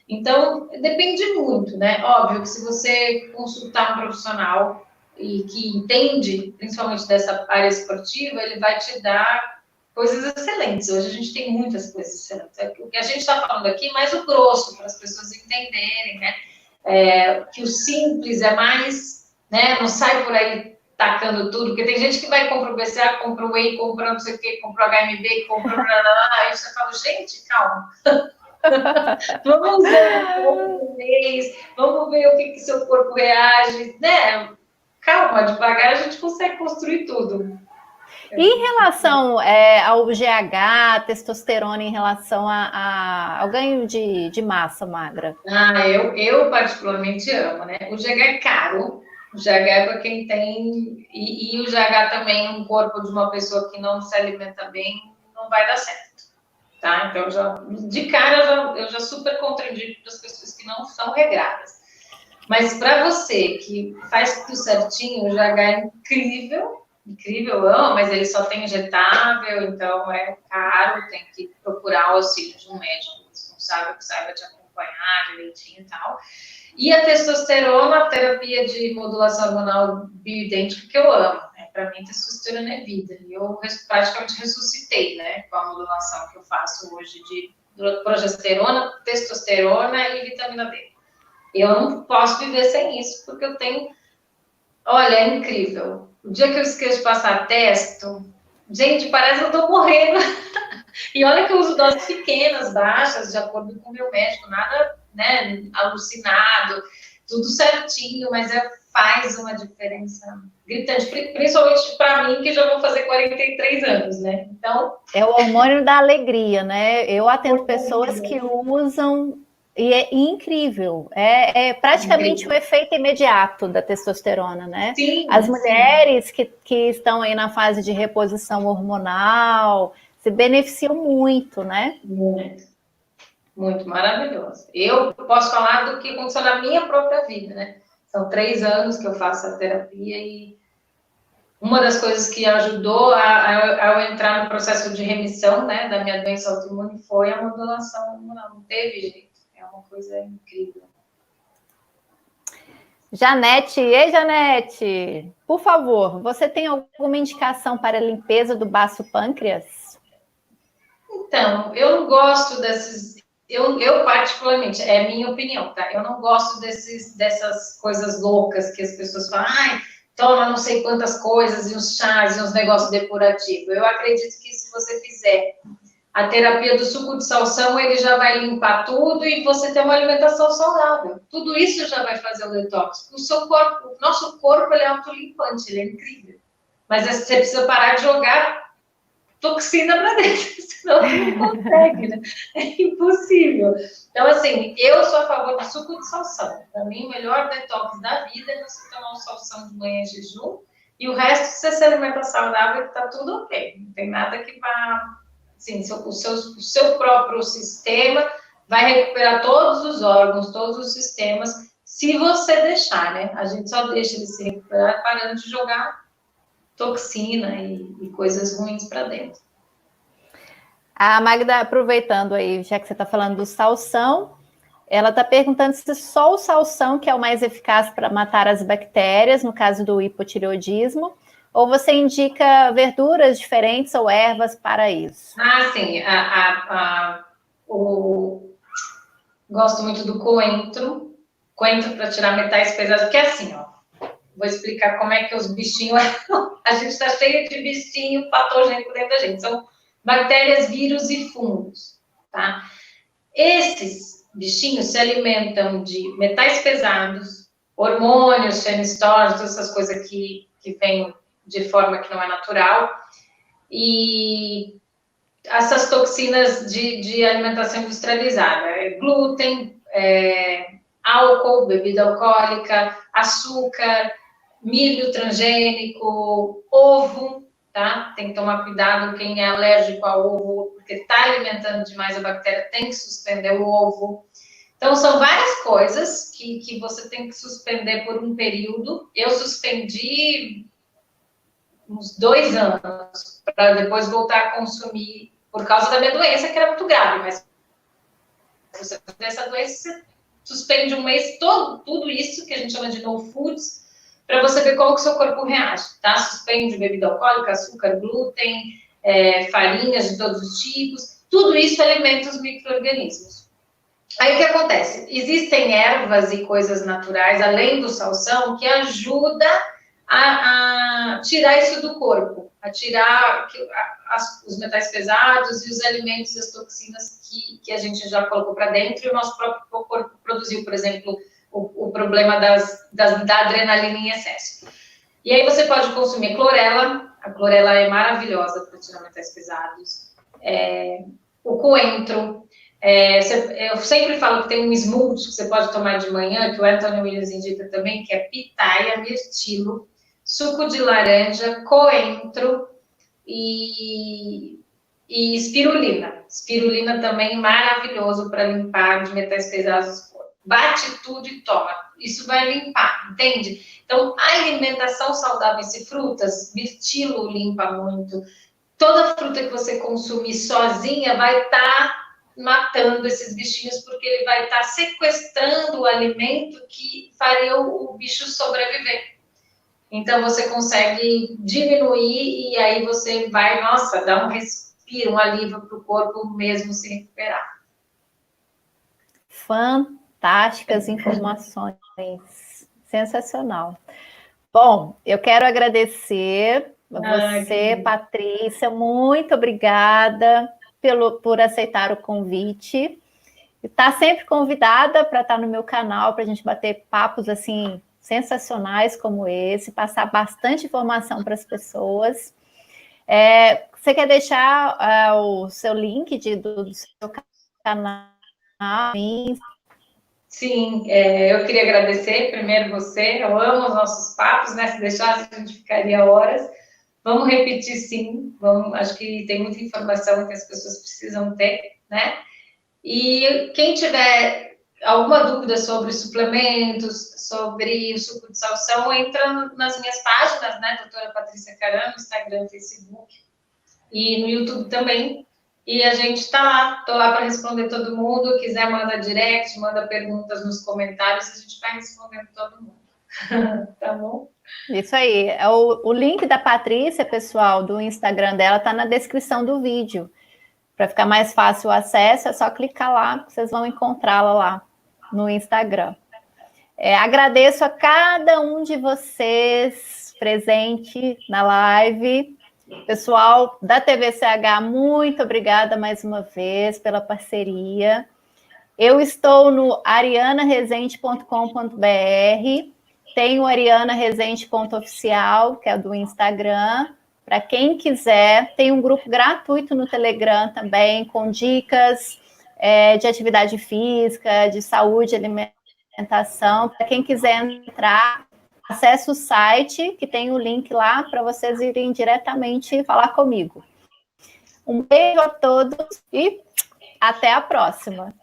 Então, depende muito, né? Óbvio que se você consultar um profissional e que entende, principalmente dessa área esportiva, ele vai te dar coisas excelentes. Hoje a gente tem muitas coisas excelentes. O que a gente está falando aqui é mais o grosso, para as pessoas entenderem, né? Que o simples é mais, né? Não sai por aí tacando tudo, porque tem gente que vai comprar o BCA, compra o Whey, compra não sei o quê, compra o HMB, compra aí você fala, gente, calma. Vamos ver o que seu corpo reage, né? Calma, devagar a gente consegue construir tudo. E em relação ao GH, testosterona, em relação ao ganho de massa magra? Eu particularmente amo, né? O GH é caro, o GH é para quem tem, e o GH também, um corpo de uma pessoa que não se alimenta bem, não vai dar certo. Tá? Então, de cara, eu já super contraindico para as pessoas que não são regradas. Mas para você que faz tudo certinho, o GH é incrível, eu amo, mas ele só tem injetável, então é caro, tem que procurar o auxílio de um médico responsável que saiba te acompanhar. acompanhar direitinho e tal. E a testosterona, a terapia de modulação hormonal bioidêntica, que eu amo, né? Para mim, testosterona é vida. E eu praticamente ressuscitei, né? Com a modulação que eu faço hoje de progesterona, testosterona e vitamina D. Eu não posso viver sem isso, porque eu tenho... Olha, é incrível. O dia que eu esqueço de passar testo, gente, parece que eu tô morrendo. E olha que eu uso doses pequenas, baixas, de acordo com o meu médico, nada, né, alucinado, tudo certinho, mas faz uma diferença gritante, principalmente para mim, que já vou fazer 43 anos, né? Então... É o hormônio da alegria, né? Eu atendo pessoas que usam e é incrível. É praticamente o efeito imediato da testosterona, né? Sim, As mulheres que estão aí na fase de reposição hormonal se beneficiam muito, né? Muito, muito maravilhoso. Eu posso falar do que aconteceu na minha própria vida, né? São 3 anos que eu faço a terapia e uma das coisas que ajudou a eu entrar no processo de remissão, né, da minha doença autoimune foi a modulação hormonal. Não teve jeito. É uma coisa incrível. Janete, ei Janete, por favor, você tem alguma indicação para a limpeza do baço pâncreas? Então, eu não gosto desses... Eu particularmente, é minha opinião, tá? Eu não gosto dessas coisas loucas que as pessoas falam, ai, toma não sei quantas coisas, e uns chás, e uns negócios depurativos. Eu acredito que se você fizer a terapia do suco de salsão, ele já vai limpar tudo e você tem uma alimentação saudável. Tudo isso já vai fazer o detox. O seu corpo, o nosso corpo, ele é autolimpante, ele é incrível. Mas você precisa parar de jogar toxina para dentro, senão você não consegue, né? É impossível. Então, assim, eu sou a favor do suco de salsão. Para mim, o melhor detox da vida é você tomar um salsão de manhã em jejum e o resto, você se alimenta saudável, tá tudo ok. Não tem nada que vá... Assim, o seu próprio sistema vai recuperar todos os órgãos, todos os sistemas, se você deixar, né? A gente só deixa ele se recuperar parando de jogar toxina e coisas ruins para dentro. A Magda, aproveitando aí, já que você está falando do salsão, ela está perguntando se só o salsão que é o mais eficaz para matar as bactérias, no caso do hipotireoidismo, ou você indica verduras diferentes ou ervas para isso? Ah, sim. Gosto muito do coentro. Coentro para tirar metais pesados, porque é assim, ó. Vou explicar como é que os bichinhos... A gente está cheio de bichinho patogênico dentro da gente. São bactérias, vírus e fungos, tá? Esses bichinhos se alimentam de metais pesados, hormônios, fenoestímulos, todas essas coisas que vêm de forma que não é natural, e essas toxinas de alimentação industrializada, glúten, álcool, bebida alcoólica, açúcar, milho transgênico, ovo, tá? Tem que tomar cuidado quem é alérgico ao ovo, porque está alimentando demais a bactéria, tem que suspender o ovo. Então, são várias coisas que você tem que suspender por um período. Eu suspendi uns 2 anos, para depois voltar a consumir, por causa da minha doença, que era muito grave, mas se você tem essa doença, você suspende um mês todo, tudo isso que a gente chama de no foods, para você ver como que o seu corpo reage, tá? Suspende bebida alcoólica, açúcar, glúten, farinhas de todos os tipos, tudo isso alimenta os micro-organismos. Aí o que acontece? Existem ervas e coisas naturais, além do salsão, que ajuda a tirar isso do corpo, a tirar os metais pesados e os alimentos e as toxinas que a gente já colocou para dentro e o nosso próprio corpo produziu, por exemplo, o problema da adrenalina em excesso. E aí você pode consumir clorela, a clorela é maravilhosa para tirar metais pesados, o coentro, eu sempre falo que tem um smoothie que você pode tomar de manhã, que o Anthony Williams indica também, que é pitaia, mirtilo, suco de laranja, coentro e espirulina. Espirulina também maravilhoso para limpar de metais pesados. Bate tudo e toma. Isso vai limpar, entende? Então, a alimentação saudável e frutas, mirtilo limpa muito. Toda fruta que você consumir sozinha vai estar matando esses bichinhos, porque ele vai estar sequestrando o alimento que faria o bicho sobreviver. Então, você consegue diminuir e aí você vai, nossa, dar um respiro, um alívio para o corpo mesmo se recuperar. Fantásticas informações. Sensacional. Bom, eu quero agradecer a você, Patrícia, muito obrigada por aceitar o convite. Está sempre convidada para estar no meu canal, para a gente bater papos assim sensacionais como esse, passar bastante informação para as pessoas. Você quer deixar o seu link do seu canal? Sim, eu queria agradecer primeiro você, eu amo os nossos papos, né? Se deixasse, a gente ficaria horas. Vamos repetir, sim, acho que tem muita informação que as pessoas precisam ter, né? E quem tiver alguma dúvida sobre suplementos, sobre o suco de salsão, entra nas minhas páginas, né? Doutora Patrícia Caram, no Instagram, Facebook e no YouTube também. E a gente está lá, estou lá para responder todo mundo. Quiser, manda direct, manda perguntas nos comentários, a gente vai respondendo todo mundo. Tá bom? Isso aí. O link da Patrícia, pessoal, do Instagram dela, está na descrição do vídeo. Para ficar mais fácil o acesso, é só clicar lá, que vocês vão encontrá-la lá no Instagram. Agradeço a cada um de vocês presente na live. Pessoal da TVCH, muito obrigada mais uma vez pela parceria. Eu estou no arianaresende.com.br, tem o arianaresende.oficial, que é do Instagram. Para quem quiser, tem um grupo gratuito no Telegram também, com dicas de atividade física, de saúde, alimentação. Para quem quiser entrar, acesse o site, que tem o link lá, para vocês irem diretamente falar comigo. Um beijo a todos e até a próxima.